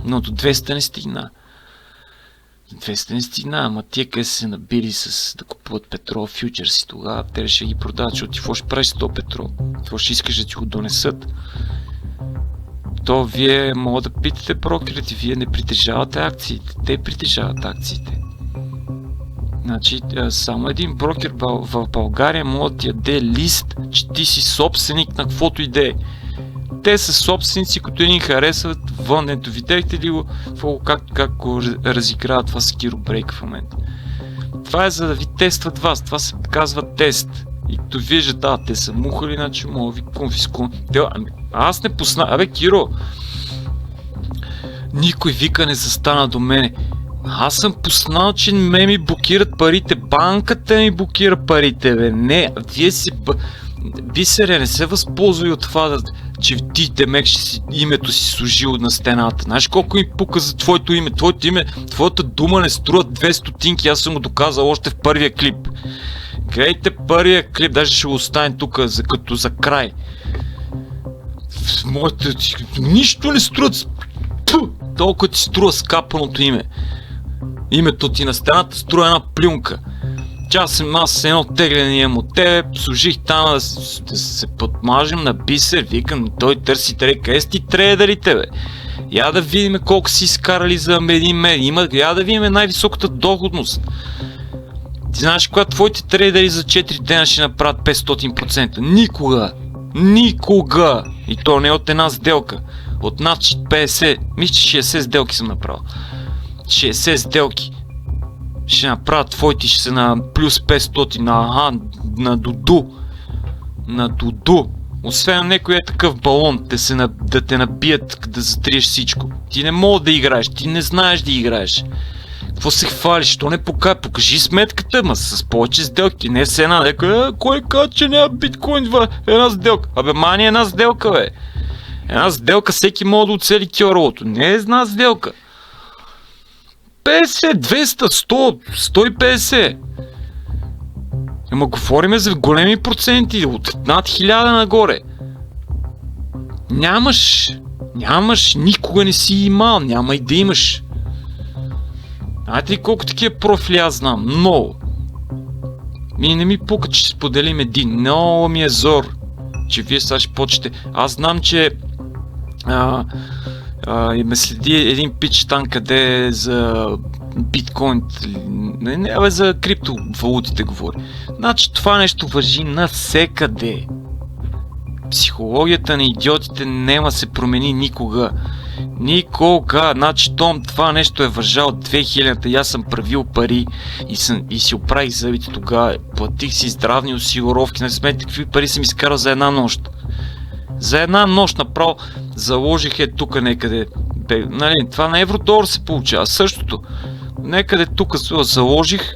но до 200 не стигна. 200 не стигна, ама тия къде се набили да купуват петрол фьючерси тогава, те ще ги продават, защото ти какво ще правиш с този петрол? Какво ще искаш да ти го донесат? То вие мога да питате брокерите, вие не притежавате акциите, те притежават акциите. Значи само един брокер в България може да ти яде лист, че ти си собственик на каквото иде. Те са собственици, които ни харесват вън. Ето, видяхте ли го как го разиграват това с Киробрейк в момента. Това е за да ви тестват вас, това се казва тест. И като виждат, те са мухали, значи мога ви конфискувам. Аз не познавам. Киро, никой вика не застана до мене. Аз съм познал, че ми блокират парите. Банката ми блокира парите, бе. Не, вие си... Бисере, не се възползвай от това, че ти демек името си служил на стената. Знаеш колко им пука за твоето име? Твоята дума не струва 2 стотинки, аз съм го доказал още в първия клип. Гледайте първия клип, даже ще го оставим тук като за край. Нищо не струва. Толкова ти струва скапаното име. Името ти на стената струва една плюнка. Аз едно тегляне имам от тебе, служих там да се подмажем на бисер, викам, той търси къде си ти трейдерите, бе. Я да видим колко си изкарали за един мен, я да видим най-високата доходност. Ти знаеш кога твоите трейдери за 4 дена ще направят 500%? Никога! И то не от една сделка. От над 50, мисля, че 60 сделки съм направил. 60 сделки. Ще направят твоите, ще са на плюс 500, на дуду. Освен някой е такъв балон, да те набият, да затриеш всичко. Ти не мога да играеш, ти не знаеш да играеш. Какво се хвалиш? Що не покажи сметката, ма с повече сделки, не с една. Кой каза, че няма биткоин в една сделка? Мани една сделка, бе. Една сделка всеки може да оцели кьоровото. Не е една сделка. 50, 200, 100, 150. Ама говориме за големи проценти, от над 1000 нагоре. Нямаш, никога не си имал, няма и да имаш. Знаете ли колко такива профили аз знам? Много. Не ми пука, че споделим един. Много ми е зор, че вие сега ще почете. Аз знам, че ме следи един пич там, къде е за биткоин, не за криптовалутите говори. Значи това нещо важи навсекъде. Психологията на идиотите няма се промени никога. Никога! Значи това нещо е въжало 2000-та и аз съм правил пари и си оправих зъбите тогава. Платих си здравни осигуровки. Не сметите какви пари съм изкарал за една нощ. За една нощ направо заложих тук некъде. Нали, това на евро-долар се получава. Същото. Некъде тук заложих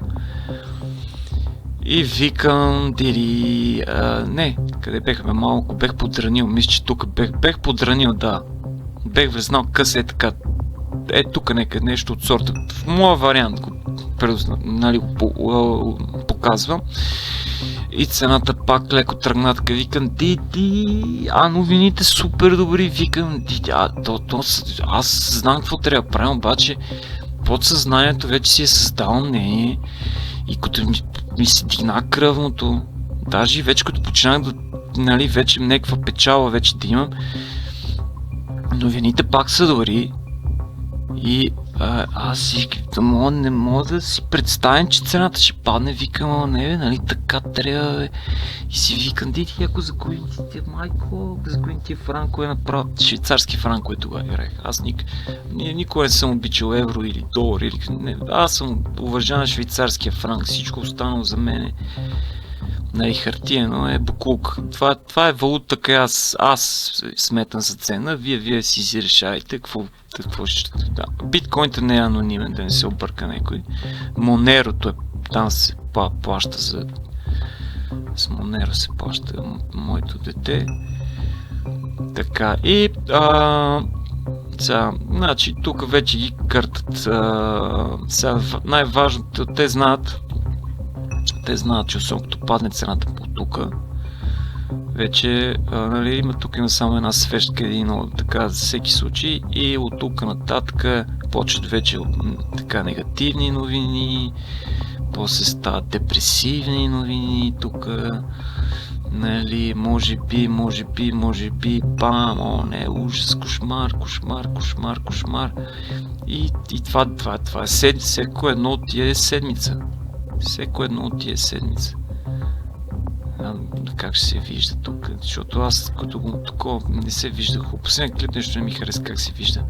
и викам, дири... не, къде бехме малко, бех подранил, мисля, че тук бех подранил, да. Бех влезнал къс така. Тук некъде нещо от сорта. В моя вариант го, нали, показвам. И цената пак леко тръгна, така викам, диди, новините супер добри, викам, диди, аз знам какво трябва да правим, обаче подсъзнанието вече си е създало мнение и като ми се дигна кръвното, даже вече като починах да, нали, вече някаква печала вече да имам, новините пак са добри и аз не мога да си представям, че цената ще падне, викам, не бе, нали, така трябва, бе. И си викам, диди, ако загубим тия майко, загубим тия франко, направо швейцарски франко тогава играех. Аз никога не съм обичал евро или долар, или не, аз съм уважаван швейцарския франк, всичко останало за мен нали, хартиено е буклук. Това е валута, така аз сметам за цена, вие си решавайте какво ще... Да. Биткоинът не е анонимен, да не се обърка някой. Монерото е, там се плаща за... С Монеро се плаща моето дете. Така, и... сега, значи, тук вече ги къртат. Сега, най-важното, те знаят, че особено като падне цената по тука, вече, нали, има само една свещка, така за всеки случай, и от тук нататък почват вече така негативни новини, после стават депресивни новини тук, нали, може би, бам, не, ужас, кошмар. И това е всеко едно от тия седмица. Как ще се вижда тук, защото аз като го такова не се вижда. Последния клип нещо не ми хареса как се вижда.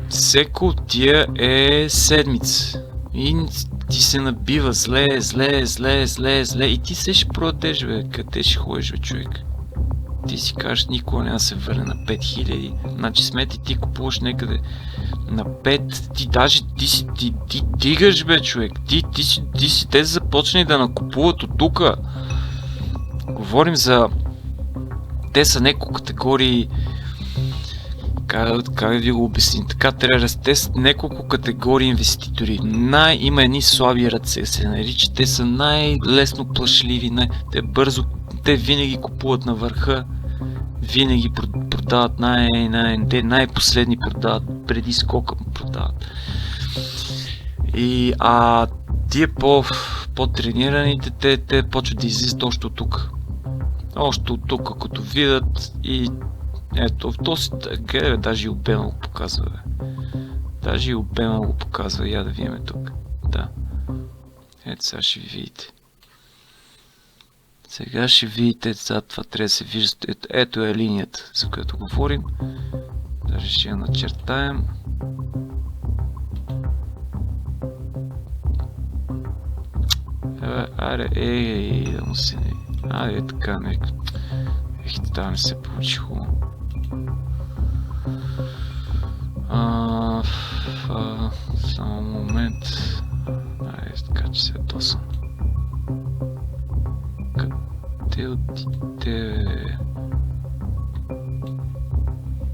Всеко от тия е седмица. И ти се набива зле и ти се ще продадеш, бе, къде ще ходиш, бе, човек. Ти си кажеш, никога няма да се върне на 5000, значи смети ти купуваш някъде на 5, ти даже ти дигаш, бе, човек, ти си те започнали да накупуват от тука. Говорим за... Те са няколко категории, как да ви го обясним, така трябва да сте няколко категории инвеститори. Има едни слаби ръце, се нарича, те са най-лесно плашливи, те винаги купуват на върха, винаги продават най-последни продават, преди скока продават. И тия по-тренираните, те почват да излизат още от тук. Още от тук, като видят и ето, гледай, даже и обема го показва, бе. Я да видим тук. Да. Ето сега ще ви видите. Това трябва да се вижда. Ето е линията, за която говорим. Даже ще я начертаем. Да му се не... така нека. Това не се получи хубаво. Само момент. Така че се досам. Къде отиде?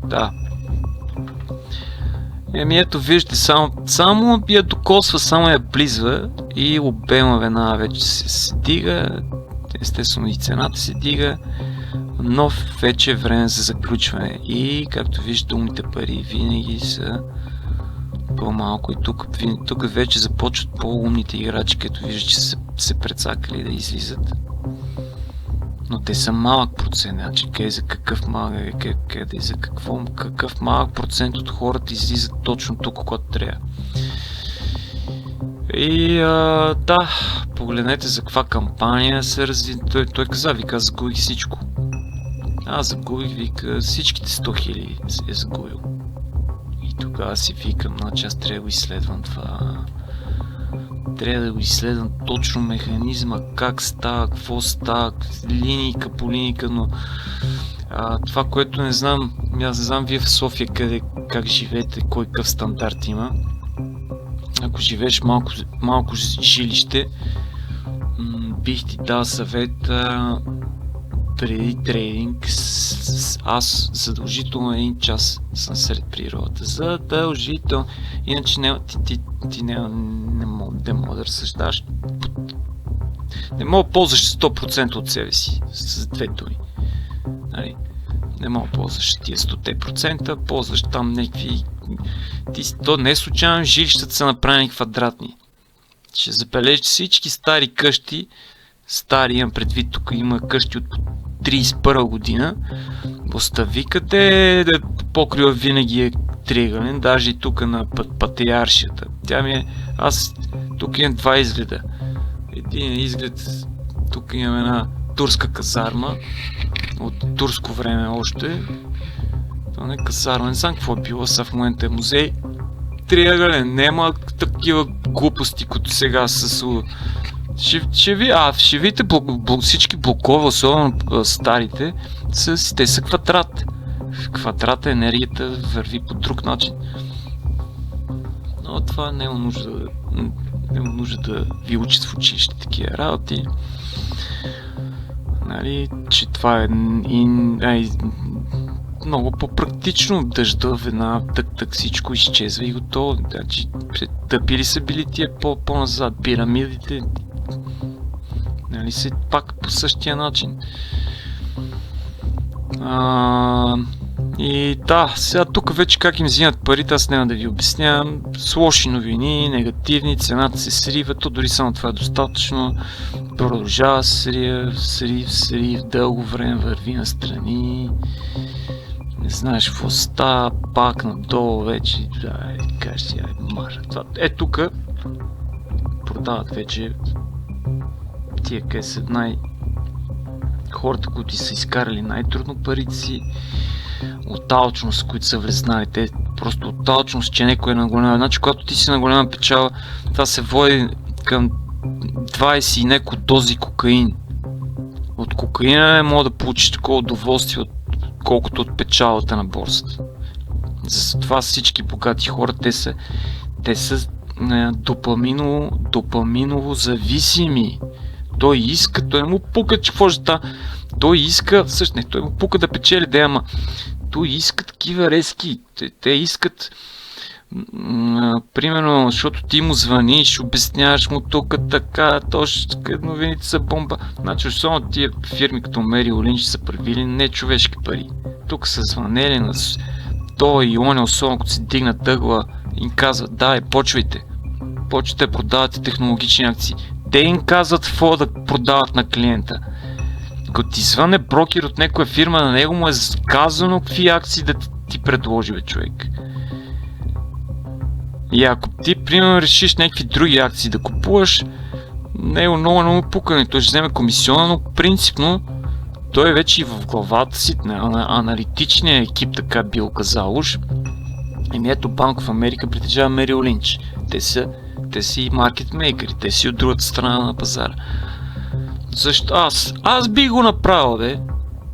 Да. Ето виждате, само я докосва, само я близва и обема веднага вече се дига. Естествено и цената се дига. Но вече е време за заключване и както виждате, умните пари винаги са по-малко и тук вече започват по-умните играчи, като виждат, че са се прецакали да излизат. Но те са малък процент, значи какъв малък процент от хората излизат точно тук, когато трябва. И да, погледнете за каква кампания се разви. Той каза, загубих всичко. Аз загубих, вика, всичките 100 хиляди е загубил. И тогава си викам, значи аз трябва да го изследвам това. Трябва да го изследвам точно механизма, как става, какво става, линийка по линийка, но това, което не знам, аз не знам вие в София как живеете, кой какъв стандарт има. Ако живееш малко жилище, бих ти дал съвет преди тренинг, аз задължително 1 час съм сред природата. Задължително. Иначе ти не мога да разсъждаш. Не мога да ползваш 100% от себе си с 2 думи. Нали? Не мога да ползваш тия 100%, ползваш там някакви... То не е случайно, жилищата са направени квадратни. Ще забележиш всички стари къщи, имам предвид, тук има къщи от 31 година, остави къде покрива винаги е триъгълен, даже и тук на патриаршията. Тук имам 2 изгледа. Един изглед, тук имам една турска казарма, от турско време още. Това не е казарма, не знам какво е било, са в момента е музей. Триъгълен, няма такива глупости, като сега с... Ще видите всички блокове, особено старите, те са квадрат. В квадрата енергията върви по друг начин. Но това няма нужда да ви учат в училище такива работи. Нали, че това е много по-практично. Дъжда веднага тък всичко изчезва и готово. Значи, тъпили са били тия по-назад пирамидите. Нали се пак по същия начин. И да, сега тук вече как им взимат парите, аз няма да ви обяснявам. С лоши новини, негативни, цената се срива, то дори само това е достатъчно. Продължава срив, дълго време върви настрани. Не знаеш какво става, пак надолу вече. Кажеш си, мара. Тук продават вече тия къде са хората, които са изкарали най-трудно парите си, от алчност, които са влезнали. Те просто от алчност, че някой е на голяма. Значи, когато ти си на голяма печала, това се води към 20 и неко дози кокаин. От кокаина не мога да получиш такова удоволствие, колкото от печалата на борсата. Затова всички богати хора, те са допаминово зависими. Той му пука, че какво ще става. Той иска, всъщност, той му пука да печели, ама той иска такива резки. Те искат, примерно, защото ти му звъниш, обясняваш му тук така, точно новините са бомба. Значи, особено тия фирми като Merrill Lynch са правили нечовешки пари. Тук са звънели на той и он, особено като си дигнат ъгла, им казват, почвайте да продавате технологични акции. Те им казват какво да продават на клиента. Като ти звъне брокер от някоя фирма, на него му е казано какви акции да ти предложи, човек. И ако ти, примерно, решиш някакви други акции да купуваш, него много пукане, той ще вземе комисиона, но принципно той вече и в главата си, на аналитичния екип, така бил казал уж. Ето Банк в Америка притежава Merrill Lynch. Те са и маркетмейкери, те си от другата страна на пазара. Защо аз би го направил, бе.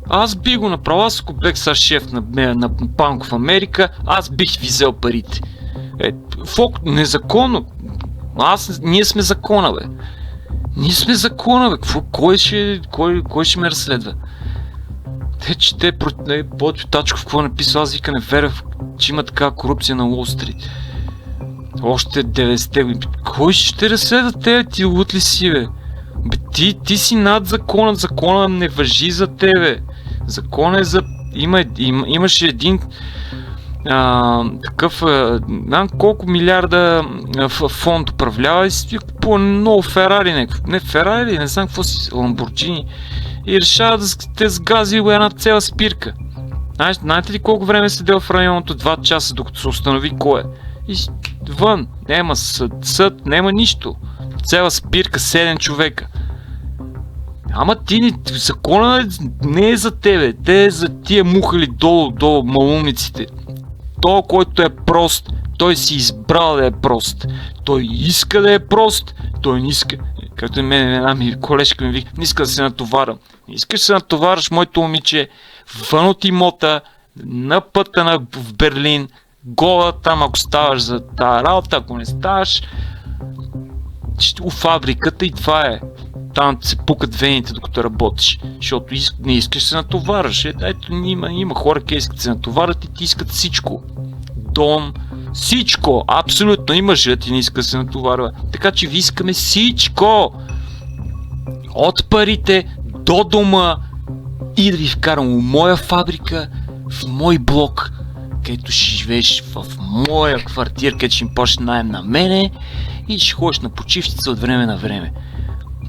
Аз ако бех са шеф на Банк в Америка, аз бих ви взел парите. Незаконно. Ние сме закона, бе. Кой ще ме разследва? Те чете Ботю Тачков, какво написал, аз вика не веря, че има такава корупция на Уолл Стрит. Още 90-те години. Кой ще разследва тебе? Ти лут ли си, бе? Ти си над закона. Закона не важи за тебе. Закона е за... Имаше един такъв... колко милиарда фонд управлява и си купува много Ферари. Не Ферари, не знам какво си, Ламборджини. И решава да те сгази една цяла спирка. Знаете ли колко време седел в районото? 2 часа, докато се установи кой е. И вън, няма съд, няма нищо. Цяла спирка, 7 човека. Ама закона не е за тебе, те е за тия мухали долу малумниците. Той, който е прост, той си избрал да е прост. Той иска да е прост, той не иска. Както и мен една колежка ми вика, не иска да се натоварам. Не искаш да се натовараш, моето момиче, вън от имота, на пътя в Берлин, гола там, ако ставаш за тази работа, ако не ставаш, у фабриката и това е. Там се пукат вените, докато работиш, защото не искаш да се натовараш. Ето, има хора, които искат да се натоварят и ти искат всичко. Дом, всичко, абсолютно. Има мъжът и не иска да се натоварва. Така че ви искаме всичко. От парите до дома и да ви вкарам в моя фабрика, в мой блок, където ще живееш в моя квартир, където ще им почне наем на мене и ще ходиш на почивщица от време на време.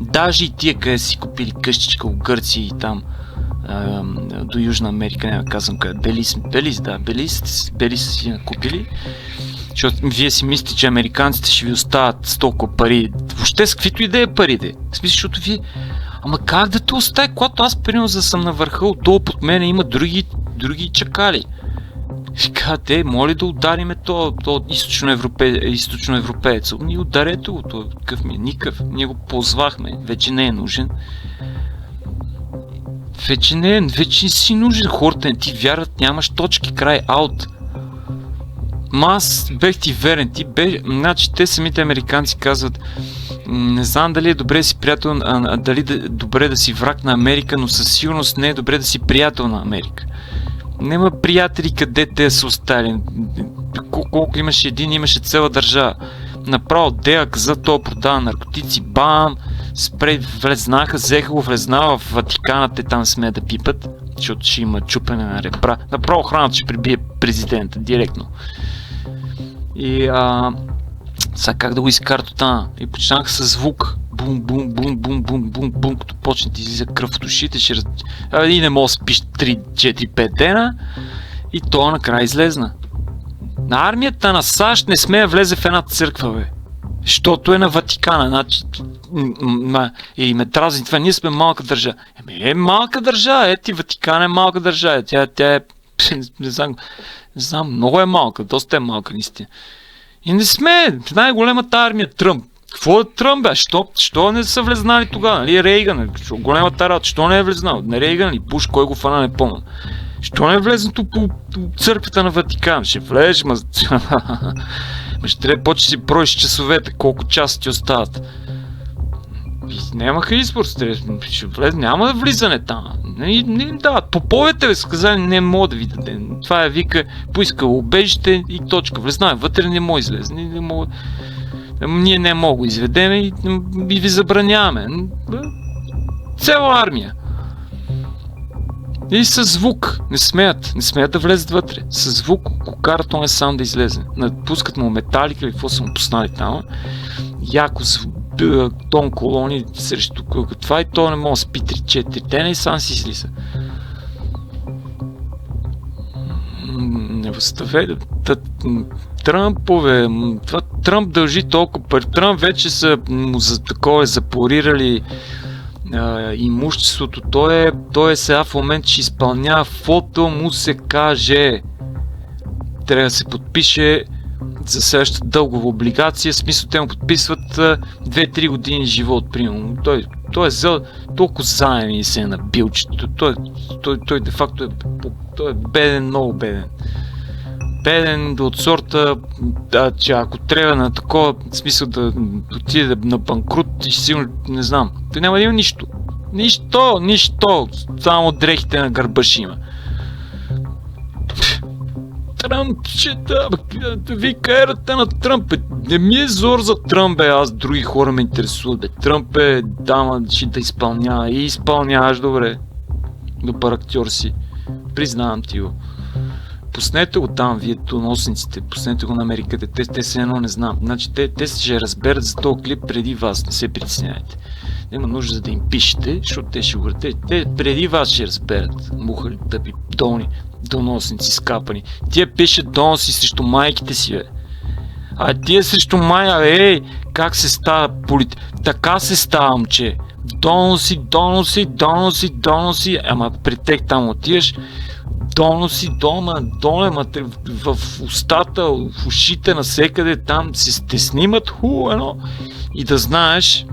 Даже и тия, къде си купили къщичка в Гърция и там до Южна Америка, не казвам къде, Белиз си купили, защото вие си мислите, че американците ще ви оставят с толкова пари, въобще с каквито идея парите, в смисъл, защото вие, ама как да те остави, когато аз примерно за съм на върха, отдолу под мене има други чакали. Те, моля да удариме то източноевропеец. Ние ударете го, то какъв ми е, никакъв. Ние го ползвахме, вече не е нужен. Вече си нужен, хората не ти вярват, нямаш точки, край, аут. Аз бех ти верен, значи те самите американци казват, не знам дали е добре да си приятел, дали добре да си враг на Америка, но със сигурност не е добре да си приятел на Америка. Нема приятели къде те са остали. Колко имаше един, имаше цяла държава. Направо Деяк за това продава наркотици, бам, спрей влезнаха, взеха го, влезнава в Ватикана, те там смеят да пипат, защото ще има чупене на ребра. Направо охраната ще прибие президента директно. И сега как да го изкарат оттам? И почнаха с звук. Бум, бум, бум, бум, бум, бум, бум, като почне да излиза кръв от ушите, и не мога да спиш 3-4-5 дена и то накрая излезна. На армията на САЩ не смее влезе в една църква, бе. Защото е на Ватикана, значи и ме дразни това, ние сме малка държава. Малка държава, Ватикан е малка държава, тя е, не знам, много е малка, доста е малка наистина. И не сме, най-големата армия Тръмп. Какво е Тръмп, бе? Що не са влезнали тогава? Нали? Рейган, големата работа, що не е влезнал? Не Рейган ли? Буш, кой го фана, не помня. Що не е влезнато по църквата на Ватикан? Ще влезеш, ще трябва да почти си броиш часовете, колко часа ти остават. Нямаха избор, ще влезе, няма влизане там. Не им дават. Поповете ви сказали, не мога да ви дадем. Това е вика, поискал убежище и точка. Влезнае, вътре не може излезе. Ние не мога го изведем и ви забраняваме. Цяла армия. И със звук. Не смеят да влезат вътре. Със звук го карат, то не сам да излезе. Пускат му металика или какво са му пуснали там. Яко тон колони срещу това и то не мога да спи 3-4 дена и сам си излиза. Не възставе Тръмпове, това Тръмп дължи толкова пари. Тръмп вече са му за такова запорирали имуществото. Той е сега в момент, че изпълнява фото му се каже. Трябва да се подпише за следващата дългова облигация. В смисъл те му подписват 2-3 години живот, примерно. Той е взел толкова заеми и се е набил, че той де факто е беден, много беден. Беден от сорта, че ако трябва на такова смисъл да отиде на банкрут, силно не знам. Той няма да има нищо. Нищо. Само дрехите на гърба ще има. Тръмп, вика ерата на Тръмп. Не ми е зор за Тръмп, аз други хора ме интересуват. Тръмп е дама, ще да изпълнява. И изпълняваш добре. Добър актьор си. Признавам ти го. Пуснете го там, вие доносниците, пуснете го на Америката, те се едно не знам. Значи те ще разберат за този клип преди вас, не се притеснявайте. Няма нужда да им пишете, защото те ще го те преди вас ще разберат. Мухали, тъпи, долни, доносници, скапани. Тия пишат доноси срещу майките си, бе. А тия срещу майка, как се става така се става, момче. доноси, ама при тех там отиваш, доноси, долема в устата, в ушите, насекъде, там те снимат едно и да знаеш,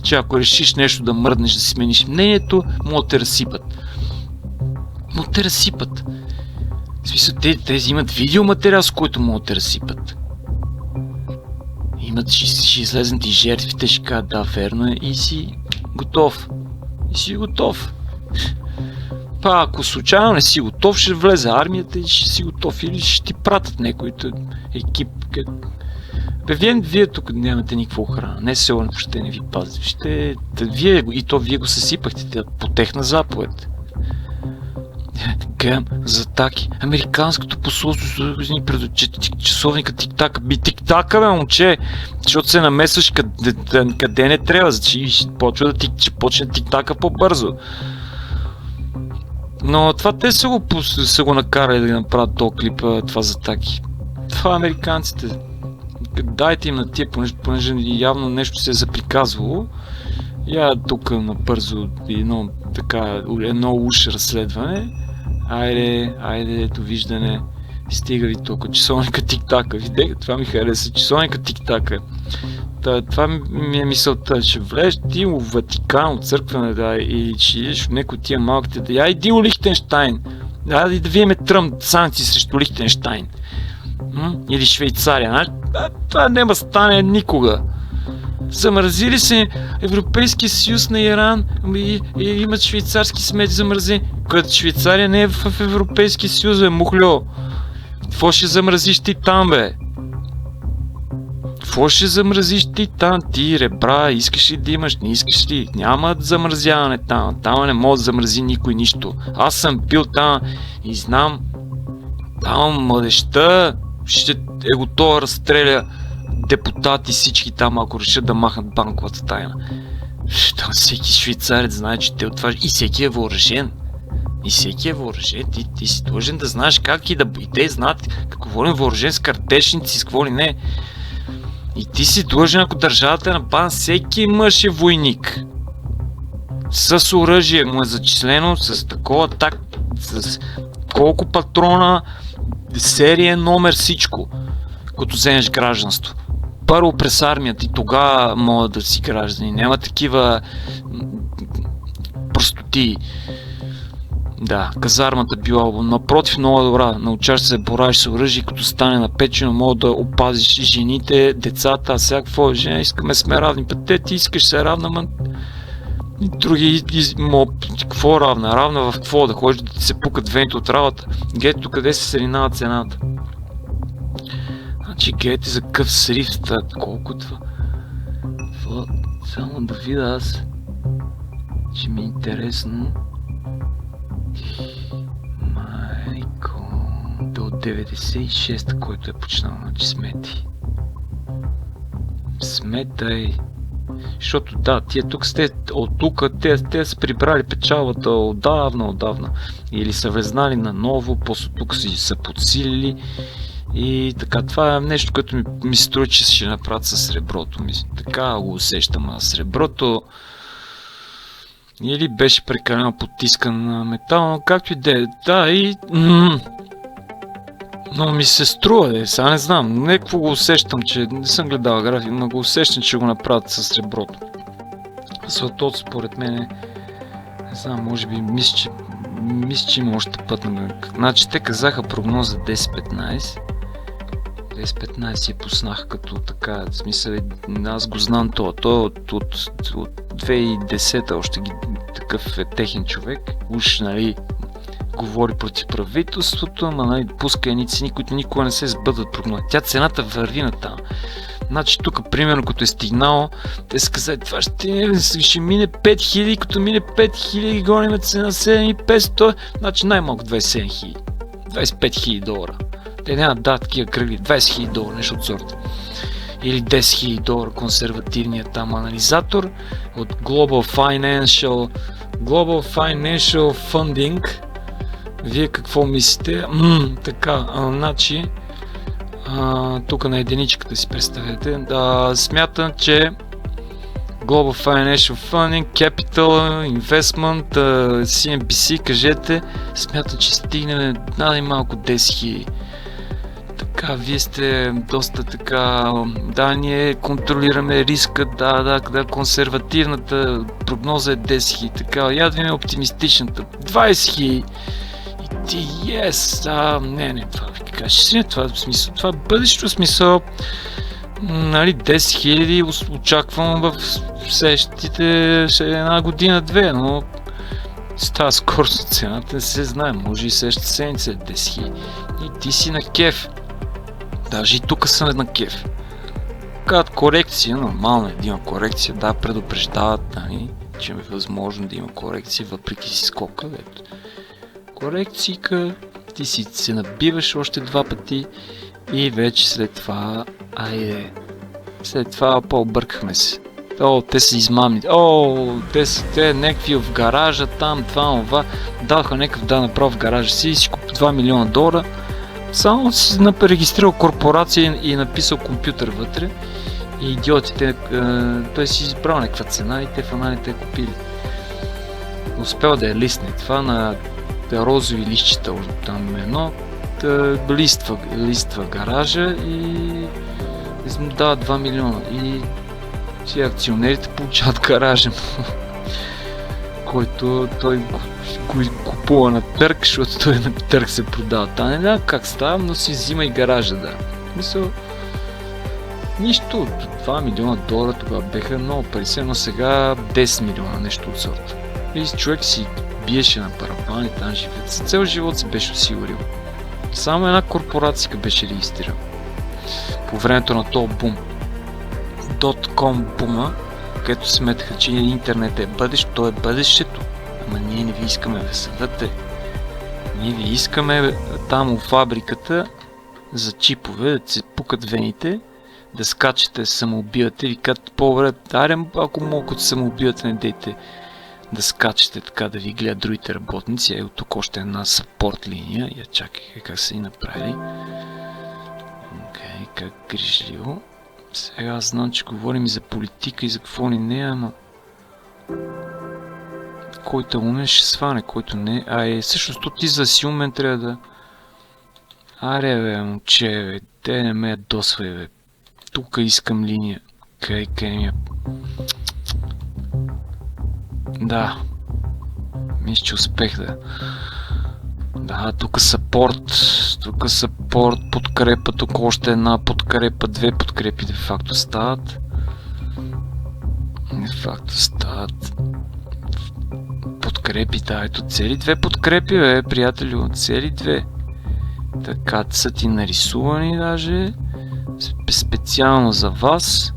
че ако решиш нещо да мръднеш, да си смениш мнението, могат да те разсипат. В смисъл, тези имат видеоматериал, с който могат да те разсипат. Ще излезнат и жертвите, ще кажат да, верно е и си готов. Ако случайно не си готов, ще влезе армията и ще си готов или ще ти пратят някой екип. Вие тук нямате никаква охрана, не се въобще не ви пазят. Вие го съсипахте по техна заповед. Гем за атаки. Американското посолство ни предотчита часовника тик-така. Тик-така, момче! Защото се намесваш къде не трябва, значи ще почне тик-така по-бързо. Но това те са го накарали да направят този клип, това за атаки. Това американците. Дайте им на тия, понеже явно нещо се е заприказвало. Я тук набързо едно уж разследване. Айде, довиждане. Стига ви тук, часовника тик-така. Това ми хареса, часовника тик-така. Това ми е мисълта, че влезеш ти в Ватикан, от църква, и ще идеш в някои тия малките, иди у Лихтенщайн. Да виеме Тръмп санкции срещу Лихтенщайн. Или Швейцария. Това няма стане никога. Замразили се Европейския съюз на Иран и имат швейцарски смети замразени. Когато Швейцария не е в Европейския съюз, мухльо. Какво ще замразиш ти там, бе? Какво ще замразиш ти там? Ти ребра, искаш ли да имаш, не искаш ли? Няма замразяване там. Там не може да замрази никой нищо. Аз съм бил там и знам. Там младежта ще е готова да разстреля депутати всички там, ако решат да махнат банковата тайна. Там всеки швейцарец знае, че те отварят и всеки е въоръжен. Ти си длъжен да знаеш как и те знаят какво ли е въоръжен с картечници, с какво ли не. И ти си длъжен, ако държавата е нападна, всеки мъж е войник. С оръжие му е зачислено, с такова с колко патрона, серия, номер, всичко, като вземеш гражданство. Първо през армията и тогава могат да си граждани. Няма такива простоти. Да, казармата била напротив много добра. Научаш се да боравиш с оръжие, като стане напечено, мога да опазиш жените, децата, а сега какво жена, искаме сме равни. Ти искаш се равна, ма и други, какво равна? Равна в какво? Да ходиш да ти се пукат вените от работа. Гето къде се сринава цената? Значи гледайте за къв срив, колко това? Само да видя аз, че ми е интересно. Майко, до 96-та, който е почнал, значи сметай. Защото да, тия тук от тук, те са прибрали печалбата отдавна. Или са влезнали наново, после тук са подсилили. И така, това е нещо, което ми се струва, че ще направят със среброто. Така го усещам, а среброто или беше прекалено потискан на метал, но както и да е. Да, и но ми се струва, сега не знам, някакво го усещам, че не съм гледал график, но го усещам, че го направят със среброто. Златото според мен не знам, може би мисля, че има още път на... Значи те казаха прогноза 10-15. 10-15 я пуснаха като така, в смисъл, аз го знам това. Той от 2010 още такъв е техен човек. Уж, нали, говори против правителството, ама нали, пуска едни цени, които никога не се сбъдват прогнози. Тя цената върви на там. Значи тук, примерно, като е стигнало, те са казали, това ще мине 5000, като мине 5000, гоним цена 7500, значи най-малко 27 000. 25 000 долара. Те нямат такива кръгли, 20 000 долара, нещо от сорта. Или 10 000 долара консервативният там анализатор от Global Financial Funding. Вие какво мислите? Така, значи тук на единичката си представете. Смятам, че Global Financial Funding, Capital, Investment, CNBC, кажете, смятам, че стигнем най-малко 10 000. Така, вие сте доста така, да, ние контролираме риска, да, консервативната прогноза е 10 000, така, я да оптимистичната, 20 000. И ти, не, това ви кажеш, това е смисъл, това е бъдещето смисъл, нали, 10 000 очаквам в следващите една година-две, но става скоро с цената, не се знае, може и следващата седмица е 10 000. И ти си на кеф. Даже и тук съм на кеф. Казват корекция, нормално е да има корекция, да, предупреждават, нали, че е възможно да има корекция, въпреки си скока. Корекцийка, ти си се набиваш още 2 пъти и вече след това, след това по-объркахме се. Те са измамни. Те някакви в гаража, там, това, даха някакъв да направо в гаража си купи $2 милиона. Само си регистрирал корпорация и написал компютър вътре. И идиотите, той си избрал някаква цена и те фаналите купили. Успел да я листне това на розови листчета, там едно, листва гаража и му дава 2 милиона. И си акционерите получават гаража, който той го купува на търг, защото той на търг се продава. Та не знам как става, но си взима и гаража, да. Мисля, нищо, $2 милиона тогава беха много пари, но сега 10 милиона, нещо от сорта. И човек си биеше на парапани, там живеят. За цел живот се беше осигурил. Само една корпорация беше регистрирал. По времето на този бум. .com бума, където сметаха, че интернет е бъдещето, то е бъдещето. Ама ние не ви искаме да съдате. Ние ви искаме там у фабриката за чипове, да се пукат вените, да скачате, самоубивате, ви казват по-добре, ако мога да самоубивате, не дейте да скачате така, да ви гледат другите работници. От тук още една съпорт линия, я чакай как са и направили. Как грижливо. Сега аз знам, че говорим и за политика и за какво ни не, ама който е умен ще сване, който не. Всъщност ти за си умен трябва да... момче, те не ме ядосвай, бе. Тук искам линия. Къде ми е? Да. Мисля, че успех да. Да, тук съпорт, подкрепа, тук още една подкрепа, 2 подкрепи де факто стават. Подкрепи, да, ето цели 2 подкрепи, бе, приятелю, цели 2. Така са ти нарисувани даже, специално за вас,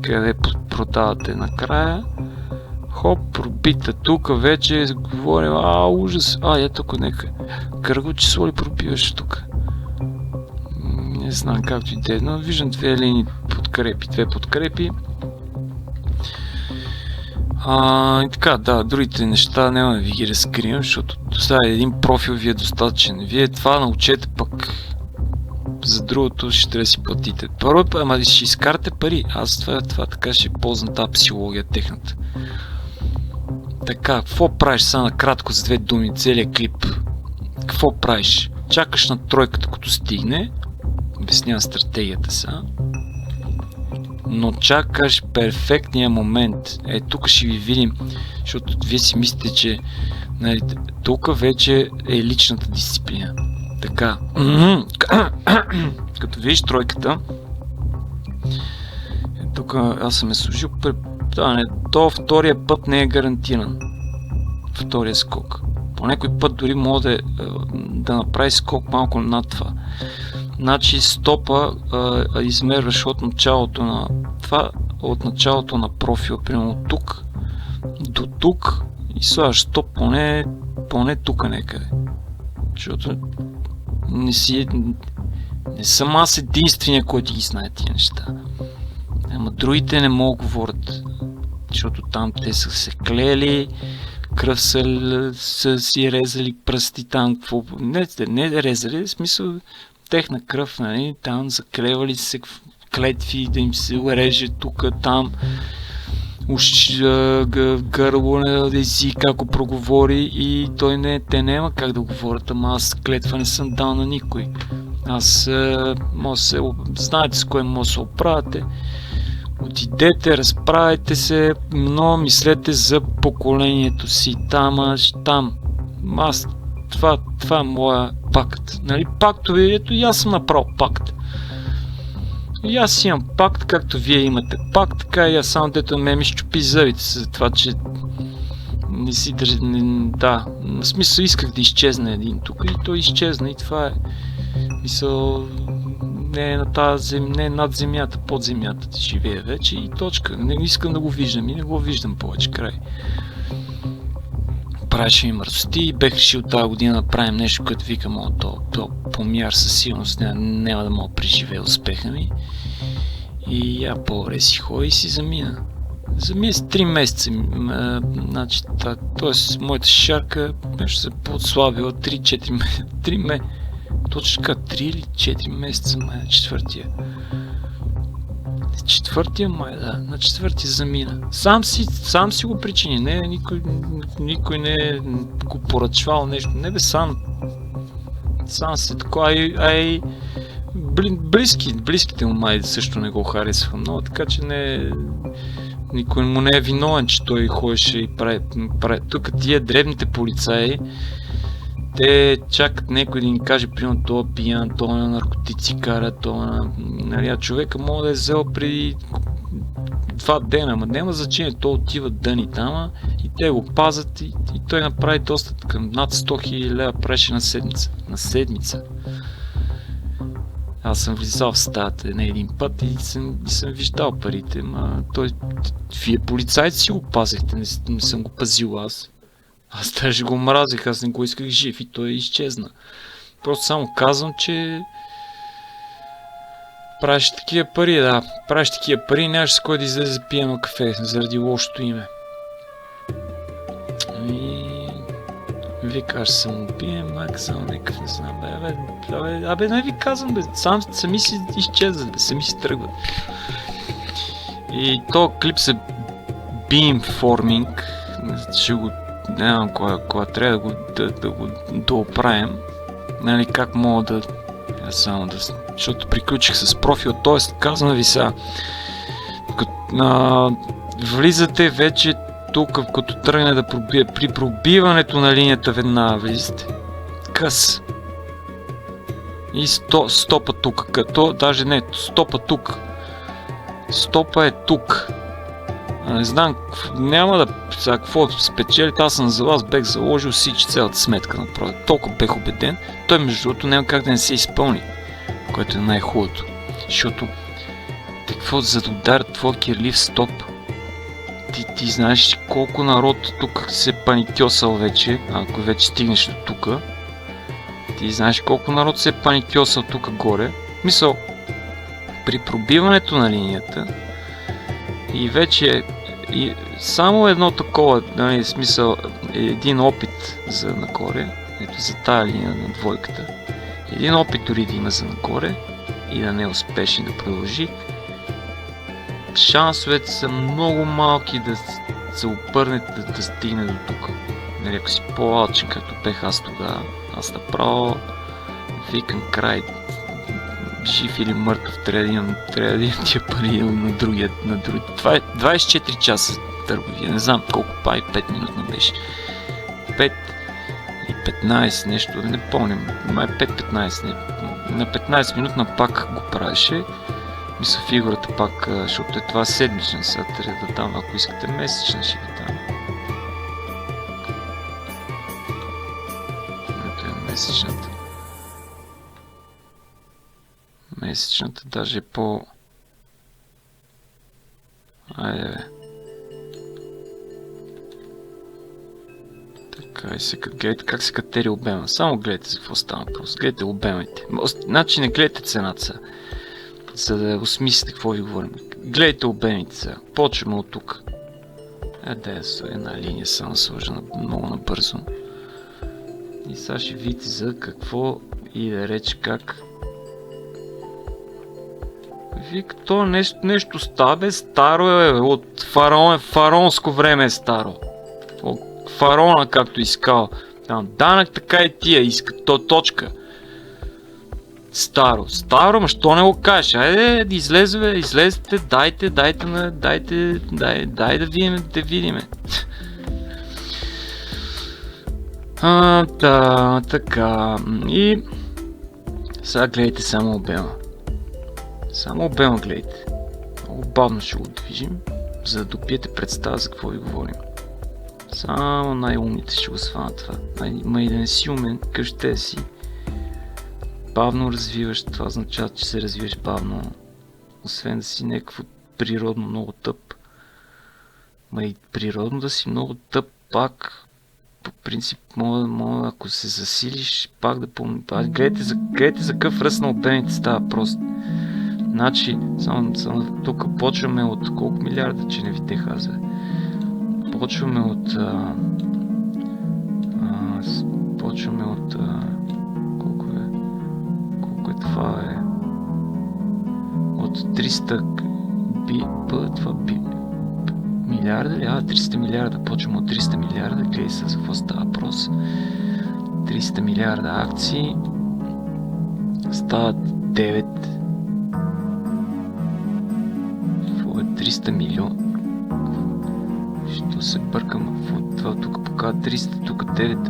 къде продавате накрая. Хоп, пробита тук вече, говорим, ужас, тук нека кръго число ли пробиваш тук? Не знам както и да е, но виждам 2 линии подкрепи, 2 подкрепи. И така, да, другите неща няма да ви ги разкривам, защото сега един профил ви е достатъчен. Вие това научете пък. За другото ще трябва да си платите. Първо, ама ще изкарате пари. Аз това така ще ползвам тази психология техната. Така, какво правиш сега накратко с 2 думи, целият клип? Какво правиш? Чакаш на тройката, като стигне. Обяснявам стратегията сега. Но чакаш перфектния момент. Тук ще ви видим, защото вие си мислите, че тук вече е личната дисциплина. Така. Като видиш тройката, тук аз съм служил, то втория път не е гарантиран. Втория скок. По някой път дори може да направи скок малко над това. Значи стопа измерваш от началото на това, от началото на профила, примерно от тук до тук и слагаш стоп поне тук някъде. Защото не съм аз единствения, който ги знае тия неща. Ама другите не могат да говорят, защото там те са се клели, кръв са си резали пръсти там, какво... Не резали, в смисъл техна кръв, нали, там заклевали се клетви, да им се реже тук, там. гърло език, как го проговори и те няма как да говорят, ама аз клетва не съм дал на никой. Аз знаете с кое може да се оправяте. Отидете, разправете се, но мислете за поколението си. Там. Аз, това е моя пакт. Нали, пактове, ето и аз съм направил пакт. И аз имам пакт, както вие имате пакт, така и аз само дето ми щупи зъбите за това, че не си държи... Да, в смисъл исках да изчезне един тук и той изчезна и това е. Мисъл... Не е на тази земя, не е над земята, под земята ти живее вече и точка. Не искам да го виждам и не го виждам повече, край. Правеше ми мърсоти и бех решил тази година да правим нещо, което викам, то помяр със сигурност няма да мога преживее успеха ми. И я по-добре си ходи и си замина. Замина с 3 месеца. Значи, т.е. моята шарка ще се подслабила 3-4 месеца. 3 месеца. Точно така, 3 или 4 месеца май на четвъртия. Четвъртия май, да, на четвъртия замина. Сам си го причини, не, никой не е го поръчвал нещо. Не бе, сам се такова, и близките му май също не го харесваха много, така че никой му не е виновен, че той ходеше и прави. Тук тия древните полицаи, те чакат някой да им каже, примерно, това пиян, това на наркотици кара, това нали, човека мога да е взел преди 2 дена, ама няма значение, то отива дъни там и те го пазят и той направи доста към над 100 000 лева правеше на седмица. Аз съм влизал в стаята не един път и съм виждал парите, ма вие полицайите си го пазихте, не съм го пазил аз. Аз даже го мразих, аз не го исках жив и той изчезна. Просто само казвам, че правиш такива пари, да. Правиш такива пари и нямаш с кой да излезе за пиено кафе, заради лошото име. И... Вие кажа, съм убием, майка само някакъв, не знам, абе, не ви казвам, бе, сами си изчезват, бе, сами си тръгват. И то клип се Beamforming, ще го не знам кога трябва да го дооправим, нали, как мога защото приключих с профил, т.е. казвам ви сега, влизате вече тук, като тръгне да пробие, при пробиването на линията веднага влизате, къс и стопа тук, като, даже не, стопа е тук. Не знам, няма да какво спечелите, аз съм за вас бех заложил всички цялата сметка направо. Толкова бех убеден, той между другото няма как да не се изпълни, което е най-хубавото. Защото какво за да ударят твой кирлив стоп, ти знаеш колко народ тук се паникьосал вече, ако вече стигнеш до тук. Ти знаеш колко народ се паникьосал тук горе. Мисъл, при пробиването на линията и вече и само едно такова, нали, смисъл, един опит за нагоре, ето за тая линия на двойката, един опит дори да има за нагоре и да не е успешен да продължи, шансовете са много малки да се обърнете да стигне до тук. Нали, ако си по-алчен, като бех аз тогава, аз направо викам край, жив или мъртъв, трябва да имам тия пари на другия. 24 часа търговия, не знам колко пай, 5 минутно беше. 5 и 15 нещо, не помням, май 5-15, на 15 минутна пак го правеше. Мисля фигурата пак, защото това седмична, сега трябва да дам, ако искате месечна ще ви дам. Ето е месечната. Месечната даже е по... Айде бе. Така и сега гледайте как се катери обема. Само гледайте за какво става просто. Гледайте обемайте. Значи не гледайте цената, за да осмислите какво ви говорим. Гледайте обемите сега. Почваме от тук. Една линия само сложена много набързо. И сега ще видите за какво и да рече как. Вика, то нещо стабе, старо е, от фараонско време е старо. От фараона, както искал. Там данък, така и тия иска, точка. Старо, ма що не го кажеш? Айде, излезете, дайте да видиме. Така. И сега гледайте само обема. Само обема гледайте. Много бавно ще го движим, за да допиете представа за какво ви говорим. Само най-умните ще го сванат това. Ма и да не си умен, кажете си. Бавно развиваш, това означава, че се развиваш бавно. Освен да си някакво природно много тъп. Ма и природно да си много тъп, пак по принцип мога ако се засилиш, пак да помни. Гледайте за какъв ръст на обемите става просто. Значи, само тук почваме от колко милиарда, че не ви те казва. Почваме от колко е това е от 300 милиарда ли? 300 милиарда, почваме от 300 милиарда, гледай се за какво става въпрос. 300 милиарда акции стават 9. Това е 300 милиона. Що се бъркам? Това тук показва 300, тук 9.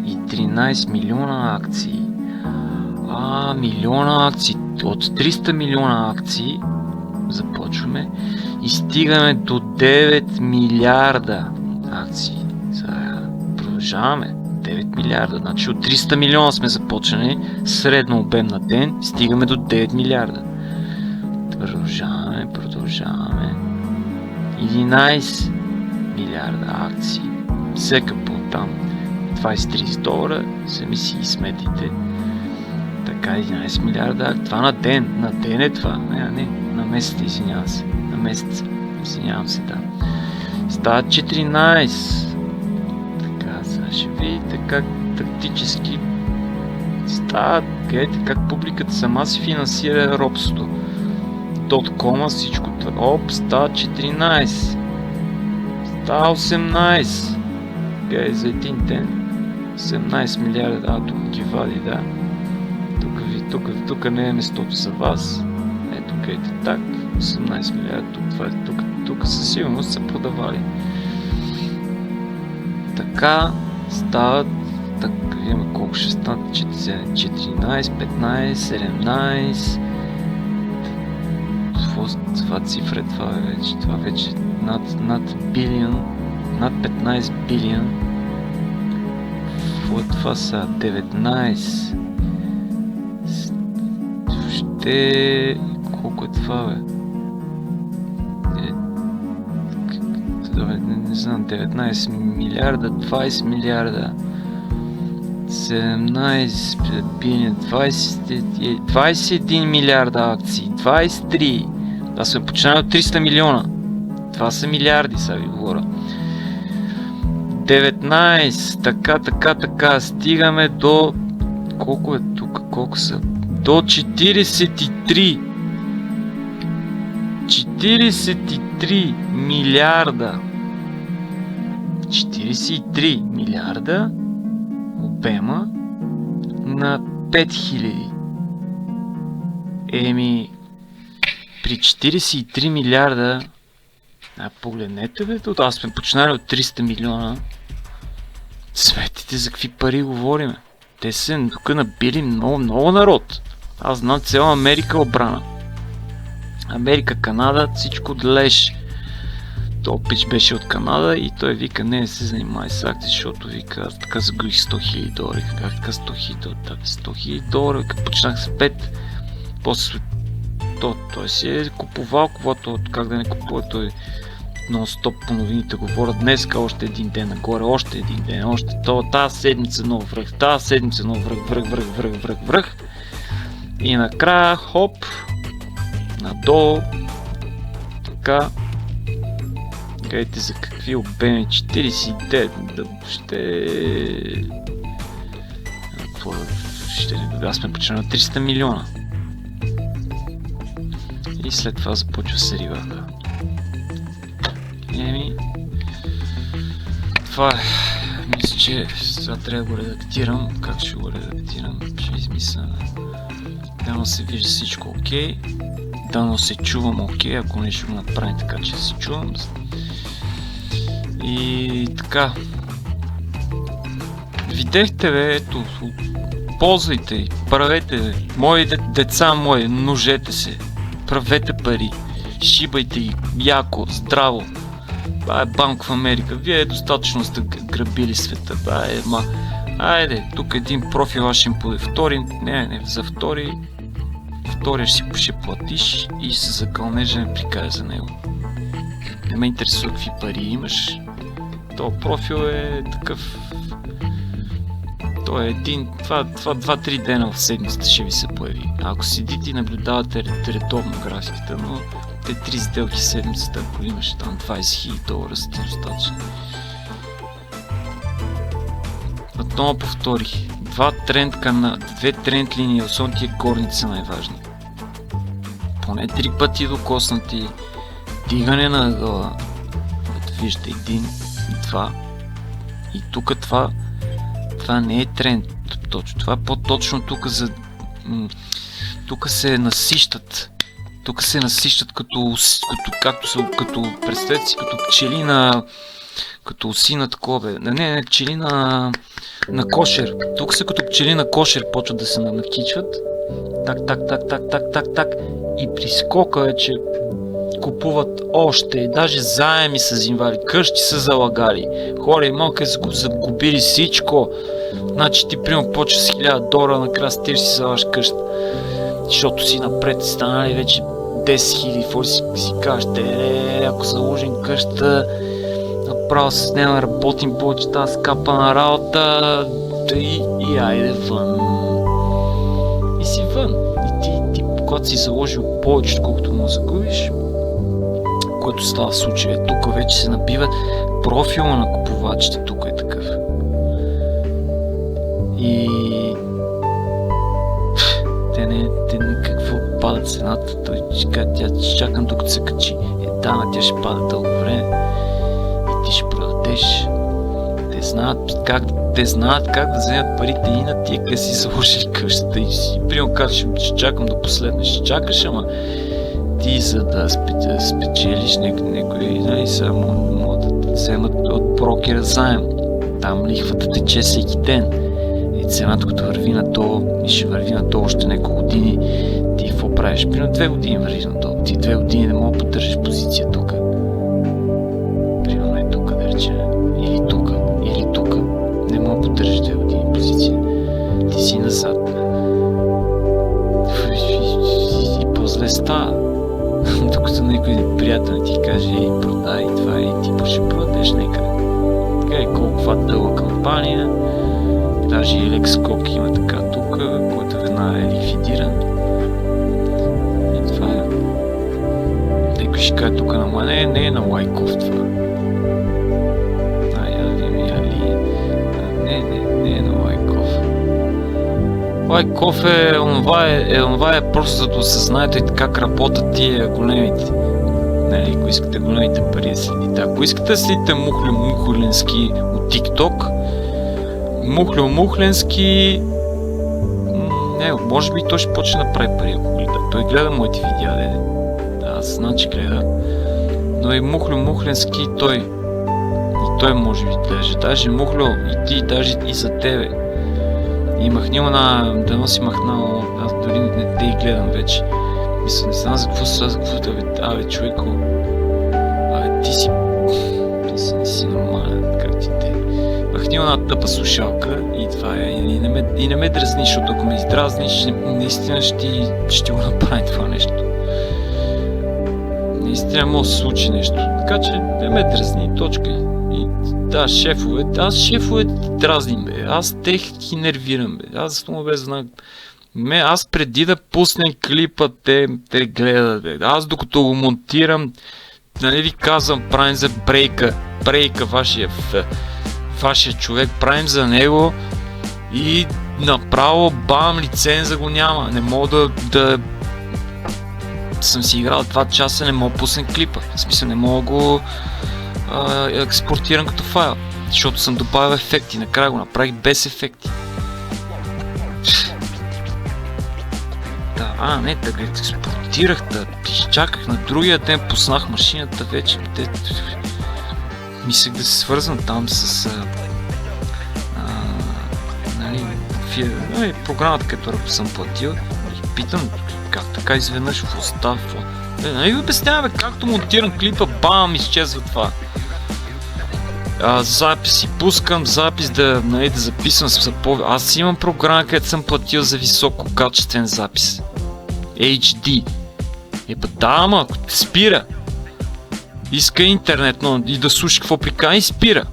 313 милиона акции. Милиона акции. От 300 милиона акции започваме и стигаме до 9 милиарда акции. Сега продължаваме. 9 милиарда. Значи от 300 милиона сме започнали, средно обем на ден, стигаме до 9 милиарда. Продължаваме. 11 милиарда акции. Всека по там 20-30 долара, сами си сметите. Така 11 милиарда акции. Това на ден. На ден е това. Не, на месец, извинявам се. На месец. Извинявам се, да. Става 14. Така, сега ще видите как тактически става. Гледайте как публиката сама си финансира робството. .com, всичко това. Става 14. Става 18. Гледай, за един ден 18 милиарда. Тук ги вади, да. Тук не е местото за вас. Ето, гледайте так. 18 милиарда. Тук със сигурност са продавали. Така стават. Така, видим колко ще станат. 14, 15, 17. Това цифра е това вече над билион, над 15 билион. Това са 19. Колко е това, бе? Не знам, 19 милиарда, 20 милиарда, 17 билион, 21 милиарда акции, 23. Аз съм починал от 300 милиона. Това са милиарди, сега ви говоря. 19, така, стигаме до... Колко е тук? Колко са? До 43. 43 милиарда. 43 милиарда обема на 5000. При 43 милиарда, погледнете бе, аз сме починали от 300 милиона. Светите за какви пари говориме. Те са тук набили много народ. Аз знам цяла Америка обрана. Америка, Канада, всичко леш. То пич беше от Канада и той вика, не се занимай с акции, защото вика, аз така загубих 100 000 долари. Как така 100 000 долари? 100 000 долари, като почнах с 5. После той си е купувал колото, как да не купува, той нон-стоп по новините говорят. Днеска още един ден нагоре, още един ден, още тази седмица нов връх, тази седмица нов връх. И накрая, хоп, надолу, така. Гледайте за какви обеми, 49, да аз сме починали 300 милиона. И след това започва сериалът. Това е. Мисля, че сега трябва да го редактирам. Как ще го редактирам? Ще измисля. Дано се вижда всичко окей. Дано се чувам окей, ако не ще го направим така, че се чувам. И така. Видяхте, бе, ето, ползвайте, правете, мои деца мои, ножете се, правете пари, шибайте ги, яко, здраво. Това е Банк в Америка, вие достатъчно сте грабили света, айде, тук един профил аз ще им поде, втори, не, за втория ще платиш и се закълнежа не прикаже за него. Не ме интересува какви пари имаш, този профил е такъв. Той е това 2-3 дена в седмицата ще ви се появи. Ако седите и наблюдавате редовно графиката, но те 3 сделки седмицата, ако имаш там $20,000 сте достатъчно. Отново повторих. 2 тренд линии, особено тия горници са най-важни. Поне 3 пъти докоснати, дигане на ъгъла. Вижте, 1 и 2. И тук това не е тренд, точно. Това е по-точно тук се насищат. Тук се насищат като представете си, като пчели като уси на такова. Не, пчели на кошер. Тук са като пчели на кошер, почват да се накичват. Так. И при скока вече купуват още, даже заеми са взимали, къщи са залагали, хора и малко са загубили всичко. Значи ти примерно почва с $1000, накрая стираш си залагаш къща, защото си напред станали вече 10 000, какво си кажеш, ако заложим къща, направо с нея работим повече тази скапана работа и айде вън. И си вън. И ти когато си заложил повече, колкото му загубиш, което става в случая. Тук вече се набива профила на купувачите, тук е такъв. И те какво падат цената, той тя чакам докато се качи. Тя ще пада дълго време и ти ще продадеш. Те знаят как да вземат парите и на тия, къде си заложили къщата и си примерно казваш, ще чакам до последно, ще чакаш, ама ти за да спечелиш някой, само могат да вземат от брокера заем. Там лихвата тече всеки ден. И цената, като върви надолу и ще върви надолу още няколко години, ти какво правиш? Примерно 2 години върви надолу. Ти 2 години не мога да поддържаш позиция тук. Примерно е тук, да речем. Или тук. Не мога да поддържаш 2 години позиция. Ти си назад. И по-зле става. Докато някой приятел ти каже, продай това и ти ще продадеш някъде. Така е колко дълга кампания. Даже и Лексскок има така тук, който веднага е ликвидиран. И това е. Някой ще каже тук, ама не е на Лайков това. Не е на Лайков. Лайков онова е просто за да осъзнаете как работят тия големите. Нали, ако искате големите пари да следите. Ако искате да следите Мухлински от TikTok, Мухленски... Не, може би той ще почне да прави пари, ако гледа. Той гледа моите видеа, аз знам, че гледа. Но и Мухленски, и той може би гледаше. Даже Мухлю, и ти, даже и за тебе. И махнил дано си махнал, аз дори не те и гледам вече. Мисля, не знам за какво да човеко. Ти си нормален, как ти те. Махнил една тъпа слушалка и това е. И не ме дразни, защото ако ме издразниш, наистина ще го направи това нещо. Наистина може да се случи нещо. Така че не ме дразни, точка. И да, шефове дразним, бе. Аз тех ги нервирам, бе. Аз това без знак. Аз преди да пуснем клипа, те гледат, бе. Аз докато го монтирам, нали ви казвам, правим за брейка вашия човек, правим за него и направо бам, лиценза го няма. Не мога да съм си играл 2 часа, не мога да пусна клипа. В смисъл, не мога го експортирам като файл, защото съм добавил ефекти. Накрая го направих без ефекти. Да, не, да експортирах, да изчаках на другия ден, пуснах машината вече. Мислех да се свързвам там с програмата, като съм платил, и питам как така изведнъж в остав. Нали обясняваме, както монтирам клипа, бам, изчезва това. Записи, пускам запис да записвам с Аз имам програма, където съм платил за висококачествен запис. HD. Ама спира. Иска интернет, но и да слушаш какво прикани, спира.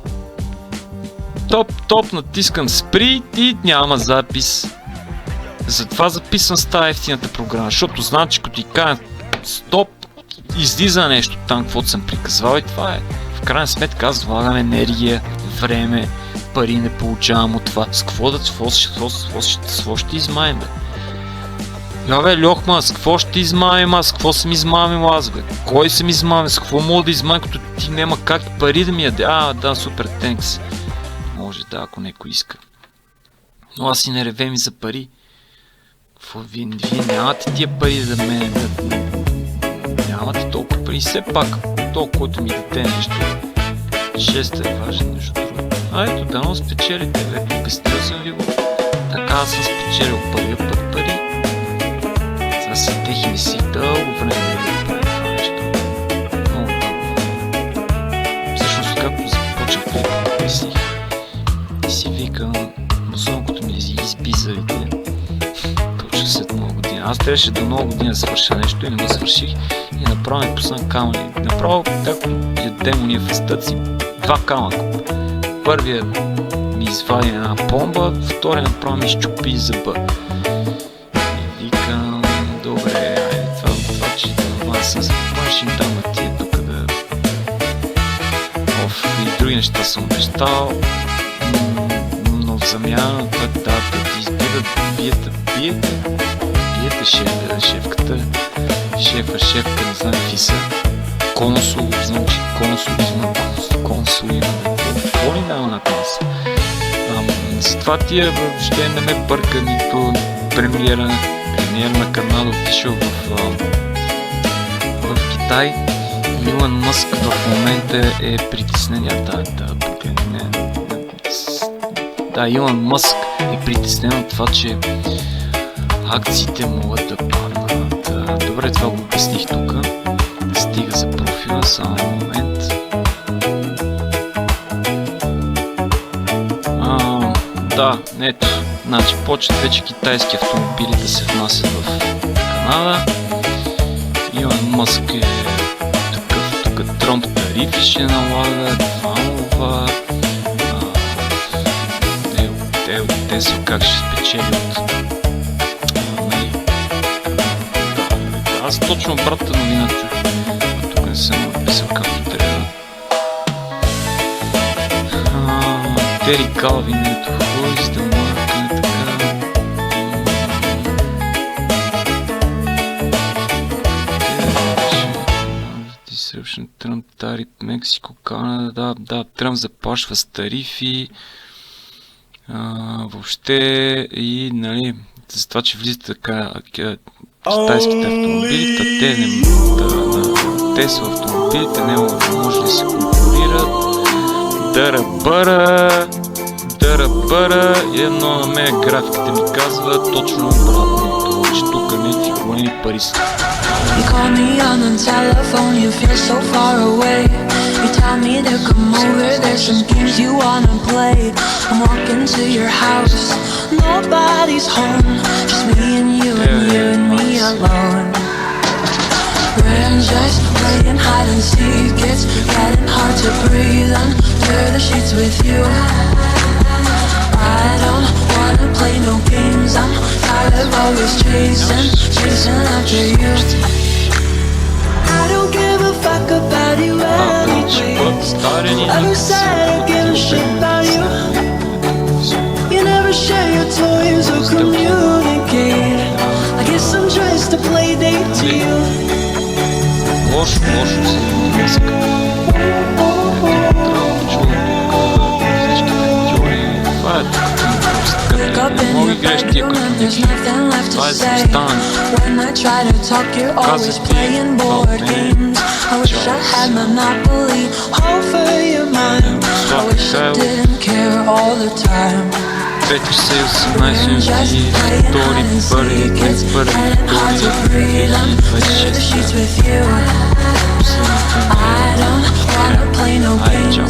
Топ, натискам спри и няма запис. Затова записвам с тази ефтината програма, защото знам, че като ти кажа стоп, излиза нещо там, каквото съм приказвал и това е. В крайна сметка аз влагам енергия, време, пари не получавам от това. С какво ще измаем, бе? Льохма, с какво ще измамим аз? С какво съм измамил аз, бе? Кой съм измамил? С какво мога да измамим, като ти няма как пари да ми яде? Да, супер, тенкс. Може да, ако някой иска. Но аз и не ревем и за пари. Вие нямате тия пари за мен. Нямате толкова пари. Все пак, толкова, който ми даде нещо. Честа е важен, между другото. Ето, дано спечелите, бе. Обяснил съм ви го. Така аз съм спечелил пари. Сега седех и мислих дълго време да правя това нещо. Много дълго. Всъщност, както започнах да мислих, и си викам, особено като ми изби зъбите, точно след много години. Аз трябваше до много години да свърша нещо и не го свърших и направо ми пуснах камъни. Направо, както ядем уния в стъци, 2 камъка. Първият ми извади една бомба, втория направо ми изчупи зъба. И викам, добре, това че аз съм запомнил там на тия тук да... и други неща съм обещал. Но в замяна да ти избира биете шефката, шефка, не знам какви са, консул, знам, че консул има, какво ли дава на консул? Затова тия въобще не ме бърка нито премиера на канала, отишъл в Китай. Илон Мъск в момента е притеснен. Илон Мъск е притеснен от това, че акциите могат да паднат. Добре, това го обясних тук. Стига за профила, само момент. Ето, значи почват вече китайски автомобили да се внасят в Канада. Илон Мъск е тук Тръмп тарифи ще налага, това. Тесла как ще спечели от... Аз точно обратната новина чух. Тук не съм написал както трябва. Тери Калвин ето Хойс, да марка и така. Disruption, Тръмп, Тарип, Мексико, Канада. Да, Тръмп заплашва с тарифи. Въобще и за това, че влизат така китайските автомобили, Тесла автомобилите не може да се конкурират. Дъра-бъра и едно на мен графиката ми казва точно обратното, че тук някакви големи пари са. You call me on the telephone, you feel so far away. You tell me to come over, there's some games you wanna play. I'm walking to your house, nobody's home, just me and you and me alone. We're just playing hide and seek, it's getting hard to breathe under the sheets with you. I don't wanna play no games, I'm tired of always chasing after you. I don't give a fuck about you anyways. Other side, I give a shit about you. You never share your toys or communicate. I guess I'm just a play date to you. лошо си музика. Това е като моги грешки, като Ники. Това е състане. Казах ти, това от мене. Пети се 18 януари, втори, първи, втори, 2026. Айде, чао.